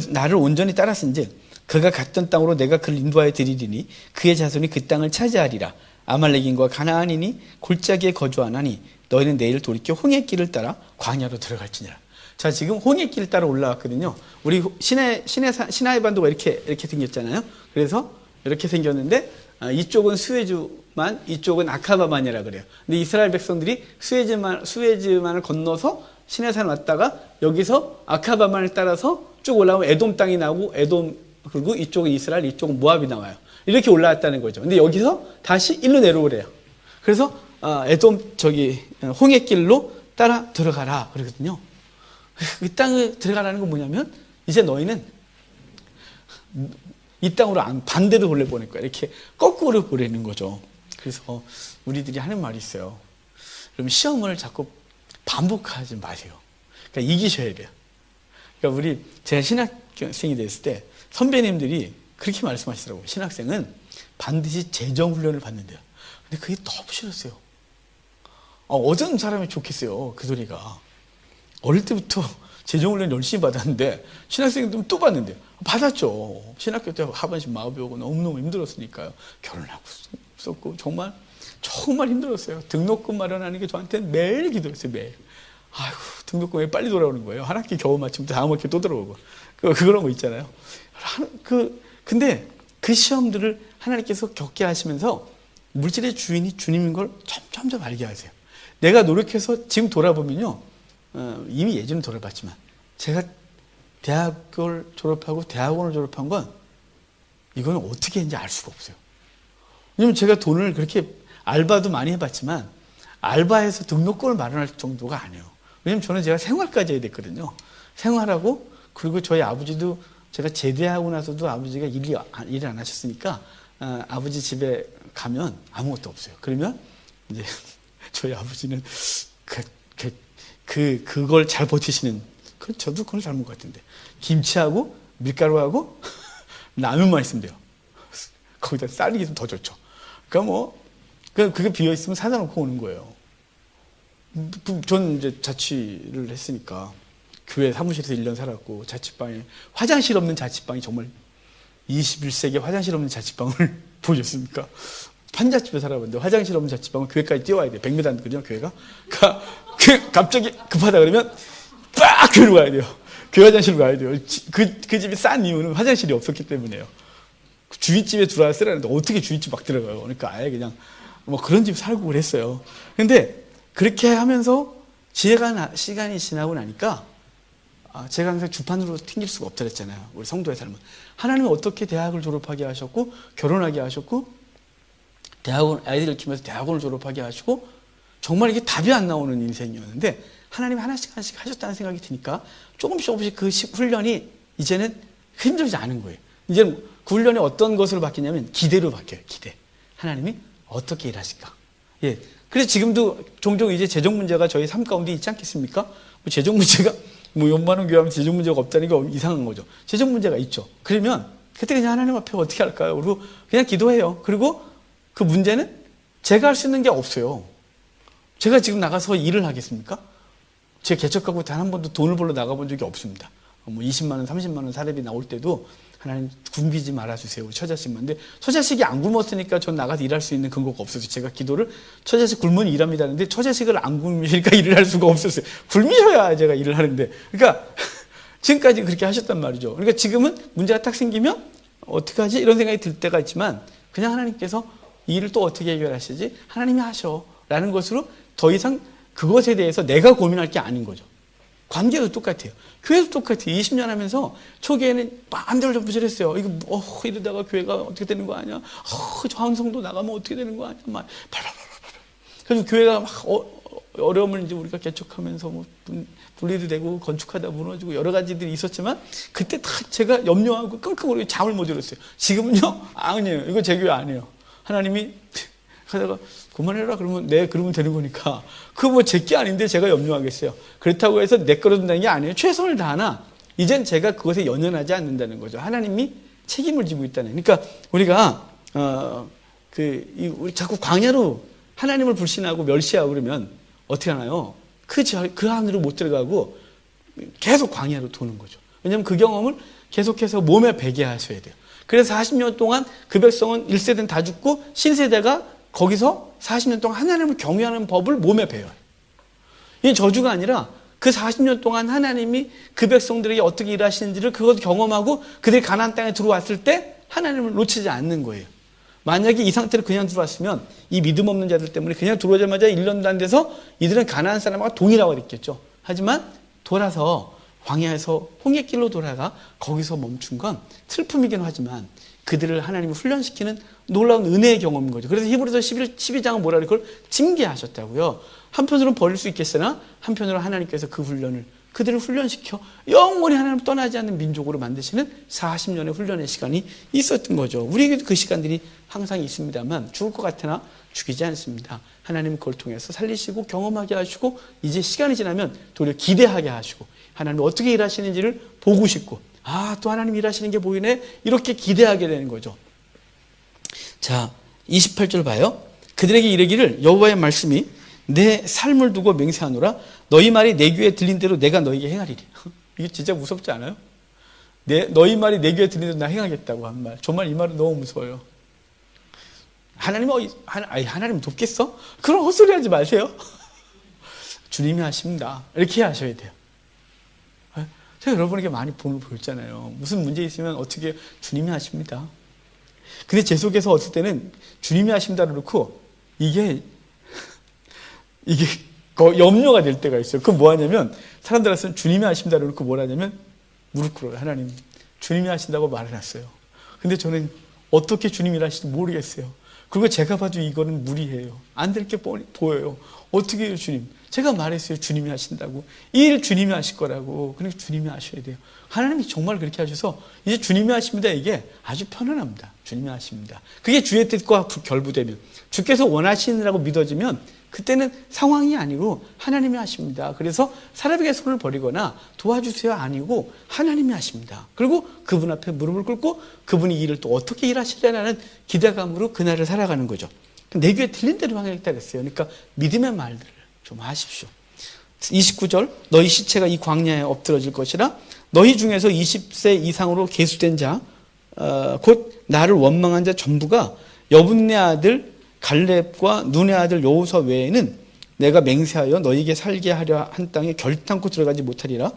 나를 온전히 따랐은즉 그가 갔던 땅으로 내가 그를 인도하여 드리리니 그의 자손이 그 땅을 차지하리라. 아말렉인과 가나안인이 골짜기에 거주하나니 너희는 내일 돌이켜 홍해 길을 따라 광야로 들어갈지니라. 자, 지금 홍해 길을 따라 올라왔거든요. 우리 시나이 반도가 이렇게 생겼잖아요. 그래서 이렇게 생겼는데 이쪽은 수에즈만, 이쪽은 아카바만이라 그래요. 근데 이스라엘 백성들이 수에즈만을 건너서 시내산 왔다가 여기서 아카바만을 따라서 쭉 올라오면 에돔 땅이 나오고 그리고 이쪽은 이스라엘, 이쪽은 모압이 나와요. 이렇게 올라왔다는 거죠. 근데 여기서 다시 일로 내려오래요. 그래서 홍해길로 따라 들어가라 그러거든요. 이 땅에 들어가라는 건 뭐냐면 이제 너희는 이 땅으로 반대로 돌려보낼 거야. 이렇게 거꾸로 보내는 거죠. 그래서 우리들이 하는 말이 있어요. 그럼 시험을 자꾸 반복하지 마세요. 그러니까 이기셔야 돼요. 그러니까 제가 신학생이 됐을 때 선배님들이 그렇게 말씀하시더라고요. 신학생은 반드시 재정훈련을 받는데요. 근데 그게 너무 싫었어요. 어떤 사람이 좋겠어요. 그 소리가. 어릴 때부터 재정훈련 열심히 받았는데 신학생들은 또 받는데요. 받았죠. 신학교 때 하반신 마음 배우고 너무너무 힘들었으니까요. 결혼하고 없었고 정말 힘들었어요. 등록금 마련하는 게 저한테는 매일 기도했어요. 매일. 아이고, 등록금이 빨리 돌아오는 거예요. 한 학기 겨우 마치면 다음 학기 또 들어오고. 그런 거 있잖아요. 근데 그 시험들을 하나님께서 겪게 하시면서 물질의 주인이 주님인 걸 점점 알게 하세요. 내가 노력해서 지금 돌아보면요. 이미 예전에 돌아봤지만 제가 대학을 졸업하고 대학원을 졸업한 건 이거는 어떻게 했는지 알 수가 없어요. 왜냐면 제가 돈을 그렇게 알바도 많이 해봤지만 알바해서 등록금을 마련할 정도가 아니에요. 왜냐면 제가 생활까지 해야 됐거든요. 생활하고 그리고 저희 아버지도 제가 제대하고 나서도 아버지가 일을 안 하셨으니까 아버지 집에 가면 아무것도 없어요. 그러면 이제 저희 아버지는 그걸 잘 버티시는, 저도 그걸 잘 먹은 것 같은데 김치하고 밀가루하고 라면만 있으면 돼요. 거기다 쌀이 좀 더 좋죠. 그러니까 그게 비어 있으면 사다 놓고 오는 거예요. 전 이제 자취를 했으니까 교회 사무실에서 1년 살았고 자취방에 화장실 없는 자취방이 정말 21세기에 화장실 없는 자취방을 보셨습니까? 판잣집에 살아봤는데 화장실 없는 자취방은 교회까지 뛰어와야 돼요. 100m 안 되거든요, 교회가. 갑자기 급하다 그러면 빡 교회로 가야 돼요. 교회 화장실로 가야 돼요. 그 집이 싼 이유는 화장실이 없었기 때문에요. 주인집에 들어와 쓰라는데 어떻게 주인집 막 들어가요. 그러니까 아예 그냥 그런 집 살고 그랬어요. 근데 그렇게 하면서 시간이 지나고 나니까 제가 항상 주판으로 튕길 수가 없다 그랬잖아요. 우리 성도의 삶은. 하나님은 어떻게 대학을 졸업하게 하셨고 결혼하게 하셨고 아이들을 키우면서 대학원을 졸업하게 하시고 정말 이게 답이 안 나오는 인생이었는데 하나님이 하나씩 하셨다는 생각이 드니까 조금씩 그 훈련이 이제는 힘들지 않은 거예요. 이제는 그 훈련이 어떤 것으로 바뀌냐면 기대로 바뀌어요. 기대. 하나님이 어떻게 일하실까? 예. 그래서 지금도 종종 이제 재정 문제가 저희 삶 가운데 있지 않겠습니까? 재정 문제가 연만원 교회하면 재정 문제가 없다는 게 이상한 거죠. 재정 문제가 있죠. 그러면 그때 그냥 하나님 앞에 어떻게 할까요? 그리고 그냥 기도해요. 그리고 그 문제는 제가 할 수 있는 게 없어요. 제가 지금 나가서 일을 하겠습니까? 제 개척하고 단 한 번도 돈을 벌러 나가본 적이 없습니다. 뭐 20만 원, 30만 원 사례비 나올 때도 하나님 굶기지 말아주세요. 우리 처자식만. 근데 처자식이 안 굶었으니까 전 나가서 일할 수 있는 근거가 없었어요. 제가 기도를 처자식 굶으면 일합니다 하는데 처자식을 안 굶으니까 일을 할 수가 없었어요. 굶으셔야 제가 일을 하는데. 그러니까 지금까지 그렇게 하셨단 말이죠. 그러니까 지금은 문제가 딱 생기면 어떡하지? 이런 생각이 들 때가 있지만 그냥 하나님께서 이 일을 또 어떻게 해결하시지? 하나님이 하셔. 라는 것으로 더 이상 그것에 대해서 내가 고민할 게 아닌 거죠. 관계도 똑같아요. 교회도 똑같아요. 20년 하면서 초기에는 마음대로 좀 부실했어요. 이거 이러다가 교회가 어떻게 되는 거 아니야? 저 한성도 나가면 어떻게 되는 거 아니야? 막 발발발발. 그래서 교회가 막 어려움을 이제 우리가 개척하면서 뭐 분리도 되고 건축하다 무너지고 여러 가지들이 있었지만 그때 다 제가 염려하고 끙끙거리고 잠을 못 이뤘어요. 지금은요? 아니에요. 이거 제 교회 아니에요. 하나님이 하다가 그만해라 그러면 그러면 되는 거니까 그거 뭐 제 게 아닌데 제가 염려하겠어요. 그렇다고 해서 내 거로 둔다는 게 아니에요. 최선을 다하나 이젠 제가 그것에 연연하지 않는다는 거죠. 하나님이 책임을 지고 있다는. 그러니까 우리가 우리 자꾸 광야로 하나님을 불신하고 멸시하고 그러면 어떻게 하나요? 그 안으로 못 들어가고 계속 광야로 도는 거죠. 왜냐하면 그 경험을 계속해서 몸에 배게 하셔야 돼요. 그래서 40년 동안 그 백성은 1세대는 다 죽고 신세대가 거기서 40년 동안 하나님을 경외하는 법을 몸에 배워요. 이 저주가 아니라 그 40년 동안 하나님이 그 백성들에게 어떻게 일하시는지를 그것 경험하고 그들이 가나안 땅에 들어왔을 때 하나님을 놓치지 않는 거예요. 만약에 이 상태로 그냥 들어왔으면 이 믿음 없는 자들 때문에 그냥 들어오자마자 1년도 안 돼서 이들은 가나안 사람과 동일하고 그랬겠죠. 하지만 돌아서 광야에서 홍해길로 돌아가 거기서 멈춘 건 슬픔이긴 하지만 그들을 하나님이 훈련시키는 놀라운 은혜의 경험인 거죠. 그래서 히브리서 12장은 뭐라 그걸 징계하셨다고요. 한편으로는 버릴 수 있겠으나 한편으로 하나님께서 그들을 훈련시켜 영원히 하나님 떠나지 않는 민족으로 만드시는 40년의 훈련의 시간이 있었던 거죠. 우리에게도 그 시간들이 항상 있습니다만 죽을 것 같으나 죽이지 않습니다. 하나님은 그걸 통해서 살리시고 경험하게 하시고 이제 시간이 지나면 도리어 기대하게 하시고 하나님이 어떻게 일하시는지를 보고 싶고 또 하나님 일하시는 게 보이네 이렇게 기대하게 되는 거죠. 자 28절 봐요. 그들에게 이르기를 여호와의 말씀이 내 삶을 두고 맹세하노라 너희 말이 내 귀에 들린 대로 내가 너희에게 행하리리. 이게 진짜 무섭지 않아요? 너희 말이 내 귀에 들린 대로 나 행하겠다고 한 말. 정말 이 말은 너무 무서워요. 하나님 돕겠어? 그런 헛소리 하지 마세요. 주님이 하십니다. 이렇게 하셔야 돼요. 제가 여러분에게 많이 본을 보였잖아요. 무슨 문제 있으면 어떻게 주님이 하십니다. 근데 제 속에서 어떨 때는 주님이 하십니다를 놓고 이게 염려가 될 때가 있어요. 그건 뭐 하냐면 사람들한테는 주님이 하십니다를 놓고 뭘 하냐면 무릎 꿇어요. 하나님 주님이 하신다고 말해놨어요. 근데 저는 어떻게 주님이 하실지 모르겠어요. 그리고 제가 봐도 이거는 무리해요. 안 될 게 보여요. 어떻게 해요 주님? 제가 말했어요. 주님이 하신다고. 이 일 주님이 하실 거라고. 그러니까 주님이 하셔야 돼요. 하나님이 정말 그렇게 하셔서 이제 주님이 하십니다. 이게 아주 편안합니다. 주님이 하십니다. 그게 주의 뜻과 결부되면 주께서 원하시느라고 믿어지면 그때는 상황이 아니고 하나님이 하십니다. 그래서 사람에게 손을 버리거나 도와주세요 아니고 하나님이 하십니다. 그리고 그분 앞에 무릎을 꿇고 그분이 일을 또 어떻게 일하시려는 기대감으로 그날을 살아가는 거죠. 내 귀에 들린 대로 하겠다 그랬어요. 그러니까 믿음의 말들을 좀 하십시오. 29절 너희 시체가 이 광야에 엎드러질 것이라 너희 중에서 20세 이상으로 계수된 자 곧 나를 원망한 자 전부가 여분네 아들 갈렙과 눈의 아들 여호수아 외에는 내가 맹세하여 너희에게 살게 하려 한 땅에 결단코 들어가지 못하리라.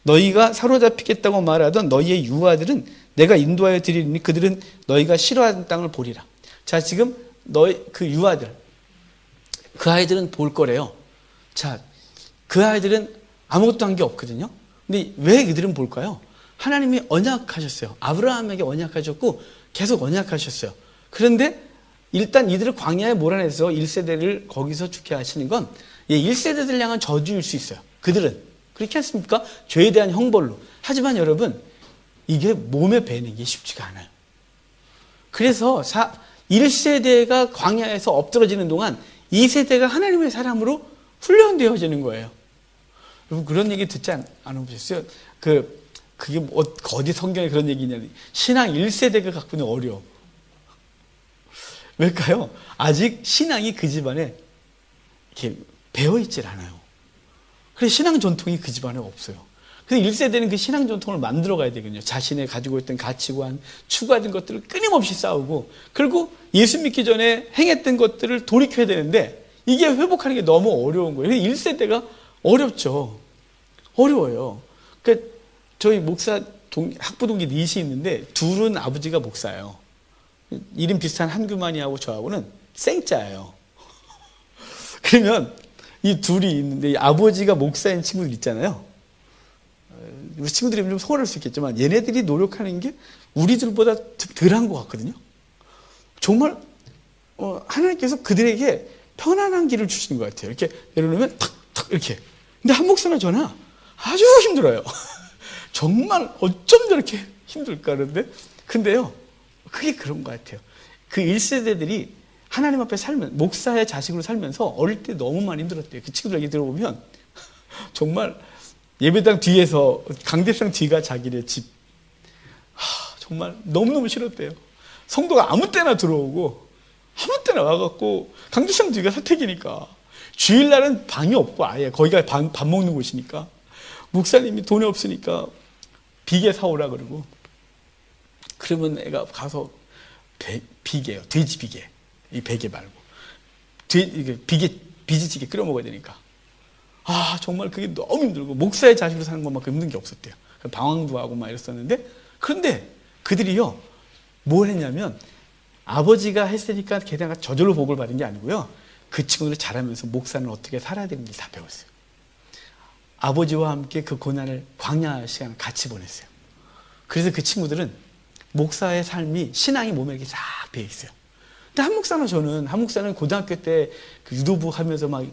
너희가 사로잡히겠다고 말하던 너희의 유아들은 내가 인도하여 드리리니 그들은 너희가 싫어하는 땅을 보리라. 자 지금 너희 그 유아들 그 아이들은 볼 거래요. 자 그 아이들은 아무것도 한 게 없거든요. 근데 왜 그들은 볼까요? 하나님이 언약하셨어요. 아브라함에게 언약하셨고 계속 언약하셨어요. 그런데 일단 이들을 광야에 몰아내서 1세대를 거기서 죽게 하시는 건 1세대들 향한 저주일 수 있어요. 그들은. 그렇지 않습니까? 죄에 대한 형벌로. 하지만 여러분 이게 몸에 배는 게 쉽지가 않아요. 그래서 1세대가 광야에서 엎드러지는 동안 2세대가 하나님의 사람으로 훈련되어지는 거예요. 여러분 그런 얘기 듣지 않으셨어요? 그게 어디 성경에 그런 얘기 있냐면 신앙 1세대가 갖고 있는 어려움. 왜일까요? 아직 신앙이 그 집안에 이렇게 배어있질 않아요. 그래서 신앙 전통이 그 집안에 없어요. 그래서 1세대는 그 신앙 전통을 만들어 가야 되거든요. 자신의 가지고 있던 가치관, 추구하던 것들을 끊임없이 싸우고, 그리고 예수 믿기 전에 행했던 것들을 돌이켜야 되는데, 이게 회복하는 게 너무 어려운 거예요. 그래서 1세대가 어렵죠. 어려워요. 그러니까 저희 목사 학부 동기 넷이 있는데, 둘은 아버지가 목사예요. 이름 비슷한 한규만이하고 저하고는 생짜예요. 그러면 이 둘이 있는데, 아버지가 목사인 친구들 있잖아요. 우리 친구들이 좀 서운할 수 있겠지만, 얘네들이 노력하는 게 우리들보다 덜한 것 같거든요. 정말 하나님께서 그들에게 편안한 길을 주시는 것 같아요. 이렇게 내려놓으면 탁탁 이렇게. 근데 한 목사나 저나 아주 힘들어요. 정말 어쩜 저렇게 힘들까 그런데. 근데요, 그게 그런 것 같아요. 그 1세대들이 하나님 앞에 살면, 목사의 자식으로 살면서 어릴 때 너무 많이 힘들었대요. 그 친구들 얘기 들어보면 정말 예배당 뒤에서, 강대상 뒤가 자기네 집. 정말 너무너무 싫었대요. 성도가 아무 때나 들어오고 아무 때나 와갖고, 강대상 뒤가 사택이니까 주일날은 방이 없고, 아예 거기가 밥 먹는 곳이니까 목사님이 돈이 없으니까 비계 사오라 그러고, 그러면 애가 가서 비계요, 돼지 비계, 이 베개 말고 비계 비지찌개 끓여 먹어야 되니까, 정말 그게 너무 힘들고, 목사의 자식으로 사는 것만큼 힘든 게 없었대요. 방황도 하고 막 이랬었는데, 그런데 그들이요, 뭘 했냐면, 아버지가 했으니까 게다가 저절로 복을 받은 게 아니고요, 그 친구들이 자라면서 목사는 어떻게 살아야 되는지 다 배웠어요. 아버지와 함께 그 고난을, 광야 시간을 같이 보냈어요. 그래서 그 친구들은 목사의 삶이, 신앙이 몸에 이렇게 싹 배어 있어요. 근데 한 목사는 고등학교 때 그 유도부 하면서 막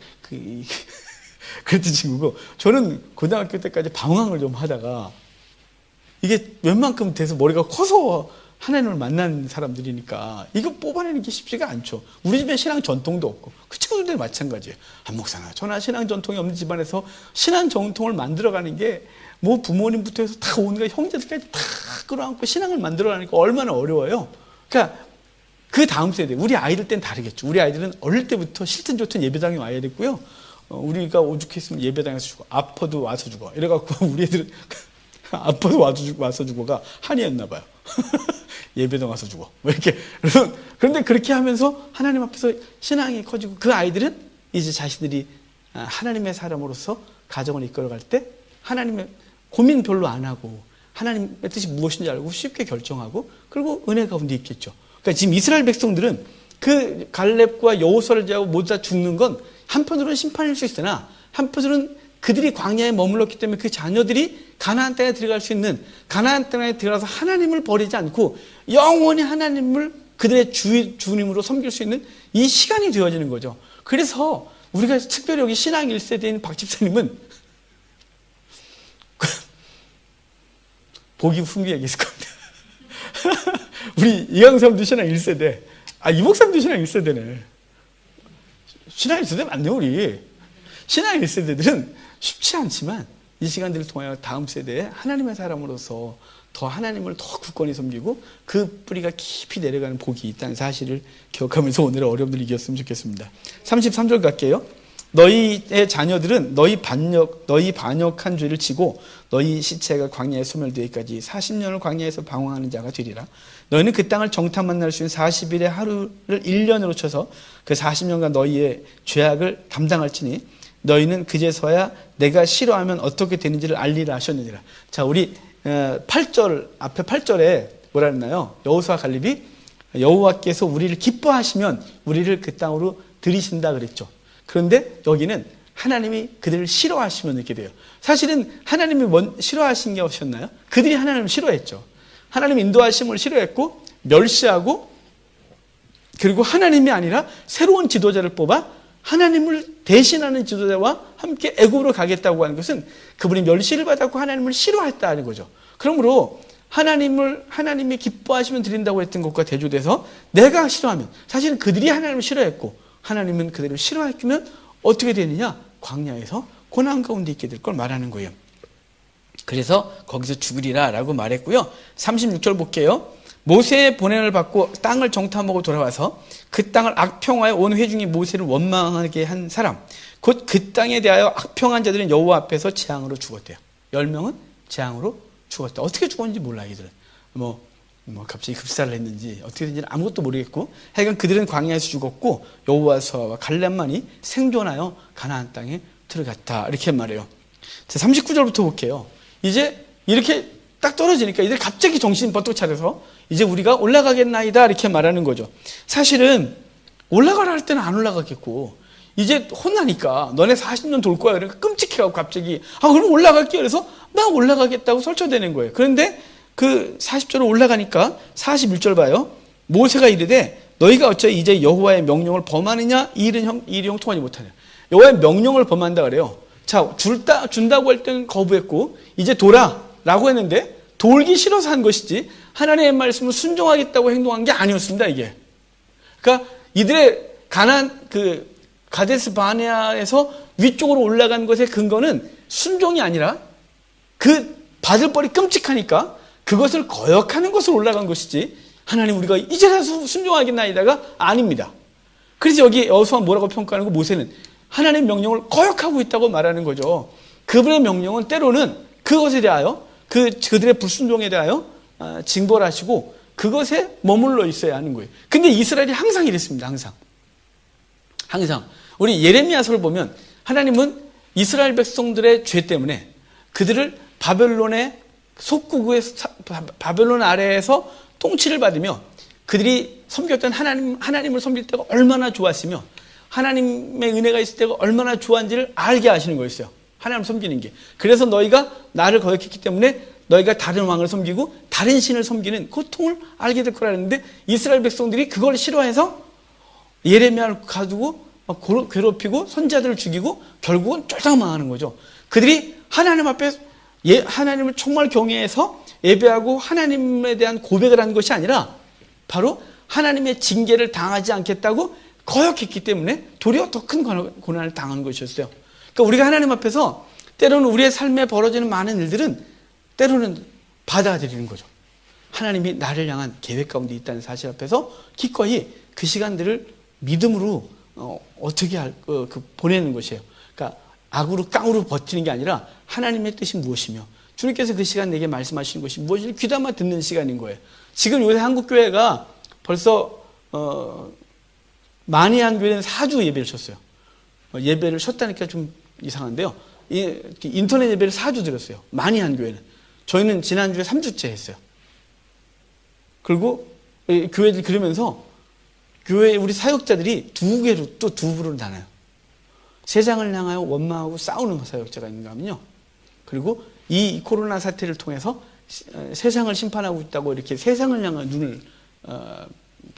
그랬던 친구고, 저는 고등학교 때까지 방황을 좀 하다가, 이게 웬만큼 돼서 머리가 커서 하나님을 만난 사람들이니까 이거 뽑아내는 게 쉽지가 않죠. 우리 집에 신앙 전통도 없고, 그 친구들도 마찬가지예요. 한 목사나 저나 신앙 전통이 없는 집안에서 신앙 전통을 만들어가는 게, 뭐 부모님부터 해서 다 온갖 형제들까지 다 끌어안고 신앙을 만들어가니까 얼마나 어려워요. 그러니까 그 다음 세대, 우리 아이들 땐 다르겠죠. 우리 아이들은 어릴 때부터 싫든 좋든 예배당에 와야 됐고요, 우리가 오죽했으면 예배당에서 죽어, 아파도 와서 죽어, 이래갖고 우리 애들은 아파도 와서 죽어가 한이었나 봐요. 예배당 와서 죽어, 뭐 이렇게. 그런데 그렇게 하면서 하나님 앞에서 신앙이 커지고, 그 아이들은 이제 자신들이 하나님의 사람으로서 가정을 이끌어갈 때 하나님의 고민 별로 안 하고, 하나님의 뜻이 무엇인지 알고 쉽게 결정하고, 그리고 은혜 가운데 있겠죠. 그러니까 지금 이스라엘 백성들은 그 갈렙과 여호수아를 제하고 모두 다 죽는 건 한편으로는 심판일 수 있으나, 한편으로는 그들이 광야에 머물렀기 때문에 그 자녀들이 가나안 땅에 들어갈 수 있는, 가나안 땅에 들어가서 하나님을 버리지 않고 영원히 하나님을 그들의 주님으로 섬길 수 있는 이 시간이 되어지는 거죠. 그래서 우리가 특별히 여기 신앙 1세대인 박 집사님은 복이 풍부하게 있을 겁니다. 우리 이강삼도 신앙 1세대, 이 목사님도 신앙 1세대네. 신앙 1세대 맞네. 우리 신앙 1세대들은 쉽지 않지만 이 시간들을 통하여 다음 세대에 하나님의 사람으로서 더 하나님을 더 굳건히 섬기고, 그 뿌리가 깊이 내려가는 복이 있다는 사실을 기억하면서 오늘의 어려움을 이겼으면 좋겠습니다. 33절 갈게요. 너희의 자녀들은 너희 반역한 죄를 지고 너희 시체가 광야에 소멸되기까지 40년을 광야에서 방황하는 자가 되리라. 너희는 그 땅을 정탐 만날 수 있는 40일의 하루를 1년으로 쳐서 그 40년간 너희의 죄악을 담당할지니 너희는 그제서야 내가 싫어하면 어떻게 되는지를 알리라 하셨느니라. 자, 우리 8절 앞에 8절에 뭐라 했나요? 여호수아 갈렙이 여호와께서 우리를 기뻐하시면 우리를 그 땅으로 들이신다 그랬죠. 그런데 여기는 하나님이 그들을 싫어하시면 이렇게 돼요. 사실은 하나님이 싫어하신 게 없었나요? 그들이 하나님을 싫어했죠. 하나님 인도하심을 싫어했고 멸시하고, 그리고 하나님이 아니라 새로운 지도자를 뽑아 하나님을 대신하는 지도자와 함께 애굽으로 가겠다고 하는 것은 그분이 멸시를 받았고 하나님을 싫어했다는 거죠. 그러므로 하나님이 기뻐하시면 드린다고 했던 것과 대조돼서 내가 싫어하면, 사실은 그들이 하나님을 싫어했고 하나님은 그들을 싫어했으면 어떻게 되느냐? 광야에서 고난 가운데 있게 될 걸 말하는 거예요. 그래서 거기서 죽으리라 라고 말했고요. 36절 볼게요. 모세의 보냄을 받고 땅을 정탐하고 돌아와서 그 땅을 악평하여 온 회중이 모세를 원망하게 한 사람, 곧 그 땅에 대하여 악평한 자들은 여호와 앞에서 재앙으로 죽었대요. 10명은 재앙으로 죽었다. 어떻게 죽었는지 몰라, 이들은. 갑자기 급사를 했는지 어떻게 된지는 아무것도 모르겠고, 하여간 그들은 광야에서 죽었고 여호와서와 갈렙만이 생존하여 가나안 땅에 들어갔다. 이렇게 말해요. 자, 39절부터 볼게요. 이제 이렇게 딱 떨어지니까 이들 갑자기 정신 번뜩 차려서 이제 우리가 올라가겠나이다 이렇게 말하는 거죠. 사실은 올라가라 할 때는 안 올라가겠고, 이제 혼나니까 너네 40년 돌 거야. 그러니까 끔찍해가지고 갑자기 그럼 올라갈게. 그래서 막 올라가겠다고 설쳐대는 거예요. 그런데 그 40절로 올라가니까 41절 봐요. 모세가 이르되 너희가 어찌 이제 여호와의 명령을 범하느냐? 이 일이 형통하지 못하냐? 여호와의 명령을 범한다 그래요. 자, 준다고 할 때는 거부했고 이제 돌아라고 했는데 돌기 싫어서 한 것이지 하나님의 말씀을 순종하겠다고 행동한 게 아니었습니다. 이게. 그러니까 이들의 가데스 바네아에서 위쪽으로 올라간 것의 근거는 순종이 아니라 그 받을 벌이 끔찍하니까 그것을 거역하는 것으로 올라간 것이지, 하나님 우리가 이제라도 순종하겠나이다가 아닙니다. 그래서 여기 여호수아 뭐라고 평가하는 거? 모세는 하나님의 명령을 거역하고 있다고 말하는 거죠. 그분의 명령은 때로는 그것에 대하여 그들의 불순종에 대하여 징벌 하시고 그것에 머물러 있어야 하는 거예요. 근데 이스라엘이 항상 이랬습니다. 항상 우리 예레미야서를 보면 하나님은 이스라엘 백성들의 죄 때문에 그들을 바벨론의 속국의 바벨론 아래에서 통치를 받으며 그들이 섬겼던 하나님을 섬길 때가 얼마나 좋았으며 하나님의 은혜가 있을 때가 얼마나 좋았는지를 알게 하시는 거였어요. 하나님을 섬기는 게. 그래서 너희가 나를 거역했기 때문에 너희가 다른 왕을 섬기고 다른 신을 섬기는 고통을 알게 될 거라는데, 이스라엘 백성들이 그걸 싫어해서 예레미야를 가지고 괴롭히고 선지자들을 죽이고 결국은 쫄딱 망하는 거죠. 그들이 하나님 앞에 하나님을 정말 경외해서 예배하고 하나님에 대한 고백을 한 것이 아니라 바로 하나님의 징계를 당하지 않겠다고 거역했기 때문에 도리어 더 큰 고난을 당한 것이었어요. 그러니까 우리가 하나님 앞에서 때로는 우리의 삶에 벌어지는 많은 일들은 때로는 받아들이는 거죠. 하나님이 나를 향한 계획 가운데 있다는 사실 앞에서 기꺼이 그 시간들을 믿음으로 보내는 것이에요. 그러니까 악으로 깡으로 버티는 게 아니라 하나님의 뜻이 무엇이며 주님께서 그 시간 내게 말씀하시는 것이 무엇인지 귀담아 듣는 시간인 거예요. 지금 요새 한국교회가 벌써 만이한 교회는 4주 예배를 쳤어요. 예배를 쉬었다니까 좀 이상한데요. 인터넷 예배를 4주 드렸어요. 만이한 교회는. 저희는 지난주에 3주째 했어요. 그리고 교회들이 그러면서 교회 우리 사역자들이 두 개로 또 두 부로 나눠요. 세상을 향하여 원망하고 싸우는 사역자가 있는가 하면요. 그리고 이 코로나 사태를 통해서 세상을 심판하고 있다고 이렇게 세상을 향한 눈을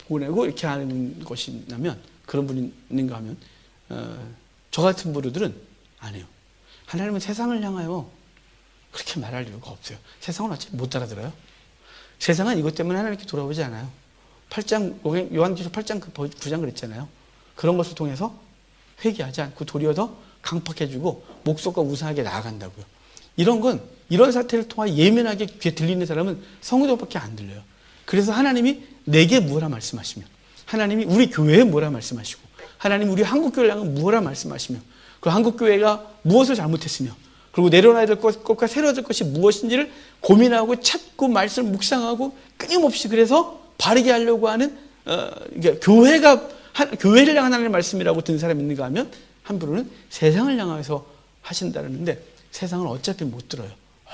보내고 이렇게 하는 것이 있다면, 그런 분이 있는가 하면 저 같은 부류들은 안 해요. 하나님은 세상을 향하여 그렇게 말할 이유가 없어요. 세상은 어차피 못 알아들어요. 세상은 이것 때문에 하나님께 돌아오지 않아요. 8장, 요한계시록 8장 9장 그랬잖아요. 그런 것을 통해서 회개하지 않고 도리어 더 강팍해지고 목소리가 우상하게 나아간다고요. 이런 사태를 통해 예민하게 귀에 들리는 사람은 성도밖에 안 들려요. 그래서 하나님이 내게 무엇라 말씀하시며, 하나님이 우리 교회에 뭐라 말씀하시고, 하나님이 우리 한국교회를 향해 무엇라 말씀하시며, 그 한국교회가 무엇을 잘못했으며, 그리고 내려놔야 될 것과 새로워야 될 것이 무엇인지를 고민하고 찾고 말씀을 묵상하고 끊임없이 그래서 바르게 하려고 하는 교회를 향한 하나님의 말씀이라고 듣는 사람이 있는가 하면 한부로는 세상을 향해서 하신다는데, 세상은 어차피 못 들어요.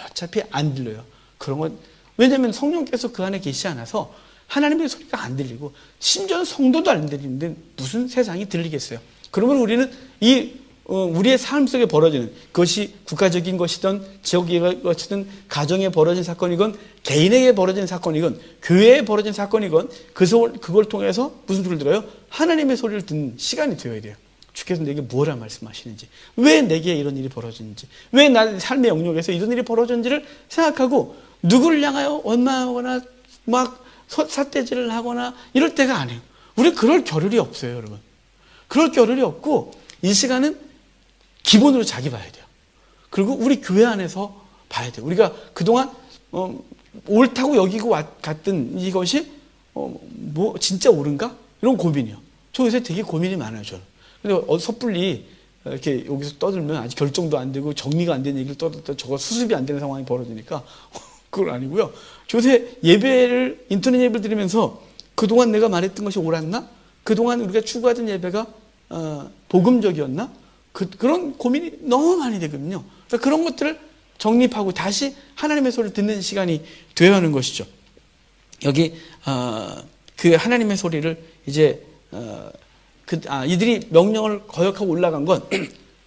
어차피 안 들려요. 그런 건 왜냐하면 성령께서 그 안에 계시지 않아서 하나님의 소리가 안 들리고 심지어 성도도 안 들리는데 무슨 세상이 들리겠어요. 그러면 우리는 우리의 삶 속에 벌어지는 그것이 국가적인 것이든 지역의 것이든 가정에 벌어진 사건이건 개인에게 벌어진 사건이건 교회에 벌어진 사건이건 그걸 통해서 무슨 소리를 들어요? 하나님의 소리를 듣는 시간이 되어야 돼요. 주께서 내게 무엇을 말씀하시는지, 왜 내게 이런 일이 벌어지는지, 왜 나의 삶의 영역에서 이런 일이 벌어졌는지를 생각하고 누구를 향하여 원망하거나 막 삿대질을 하거나 이럴 때가 아니에요. 우리 그럴 겨를이 없어요, 여러분. 그럴 겨를이 없고 이 시간은 기본으로 자기 봐야 돼요. 그리고 우리 교회 안에서 봐야 돼요. 우리가 그동안 옳다고 여기고 갔던 이것이 뭐 진짜 옳은가? 이런 고민이요. 저 요새 되게 고민이 많아요, 저는. 근데 섣불리 이렇게 여기서 떠들면 아직 결정도 안 되고 정리가 안 된 얘기를 떠들다 저거 수습이 안 되는 상황이 벌어지니까 그건 아니고요. 요새 예배를 인터넷 예배를 드리면서 그동안 내가 말했던 것이 옳았나? 그동안 우리가 추구하던 예배가 복음적이었나? 그런 고민이 너무 많이 되거든요. 그러니까 그런 것들을 정립하고 다시 하나님의 소리를 듣는 시간이 되어야 하는 것이죠. 여기 그 하나님의 소리를 이제 이들이 명령을 거역하고 올라간 건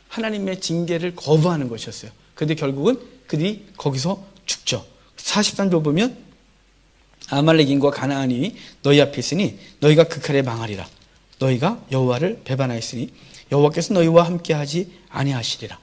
하나님의 징계를 거부하는 것이었어요. 그런데 결국은 그들이 거기서 죽죠. 43절 보면 아말렉인과 가나안인이 너희 앞에 있으니 너희가 그 칼에 망하리라. 너희가 여호와를 배반하였으니 여호와께서 너희와 함께하지 아니하시리라.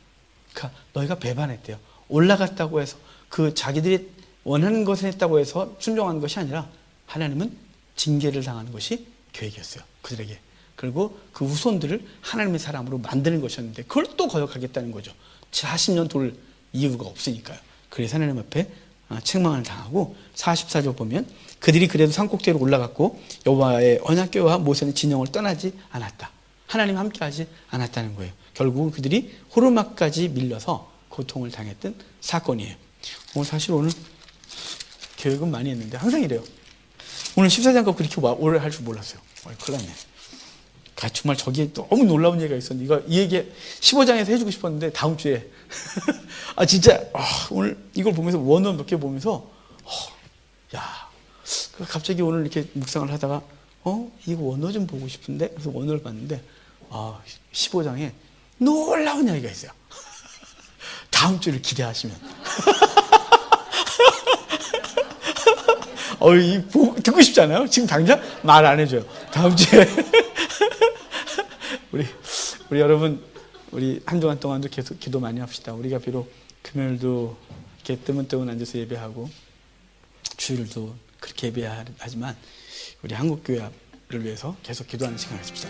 그러니까 너희가 배반했대요. 올라갔다고 해서 그 자기들이 원하는 것을 했다고 해서 순종한 것이 아니라 하나님은 징계를 당하는 것이 계획이었어요. 그들에게. 그리고 그 후손들을 하나님의 사람으로 만드는 것이었는데 그걸 또 거역하겠다는 거죠. 40년 돌 이유가 없으니까요. 그래서 하나님 앞에 책망을 당하고 44절 보면 그들이 그래도 산꼭대기로 올라갔고 여호와의 언약궤와 모세는 진영을 떠나지 않았다. 하나님 함께하지 않았다는 거예요. 결국은 그들이 호르마까지 밀려서 고통을 당했던 사건이에요. 사실 오늘 계획은 많이 했는데 항상 이래요. 오늘 14장 거 그렇게 오래 할 줄 몰랐어요. 큰일 났네. 정말 저기에 너무 놀라운 얘기가 있었는데 이 얘기 15장에서 해주고 싶었는데 다음 주에 진짜 오늘 이걸 보면서 원어 몇 개 보면서 갑자기 오늘 이렇게 묵상을 하다가 이거 원어 좀 보고 싶은데 그래서 원어를 봤는데 15장에 놀라운 이야기가 있어요. 다음 주를 기대하시면 듣고 싶지 않아요? 지금 당장 말 안 해줘요. 다음 주에 우리 여러분 우리 한 주간 동안도 계속 기도 많이 합시다. 우리가 비록 금요일도 이렇게 뜨문뜨문 앉아서 예배하고 주일도 그렇게 예배하지만 우리 한국교회를 위해서 계속 기도하는 시간 가집시다.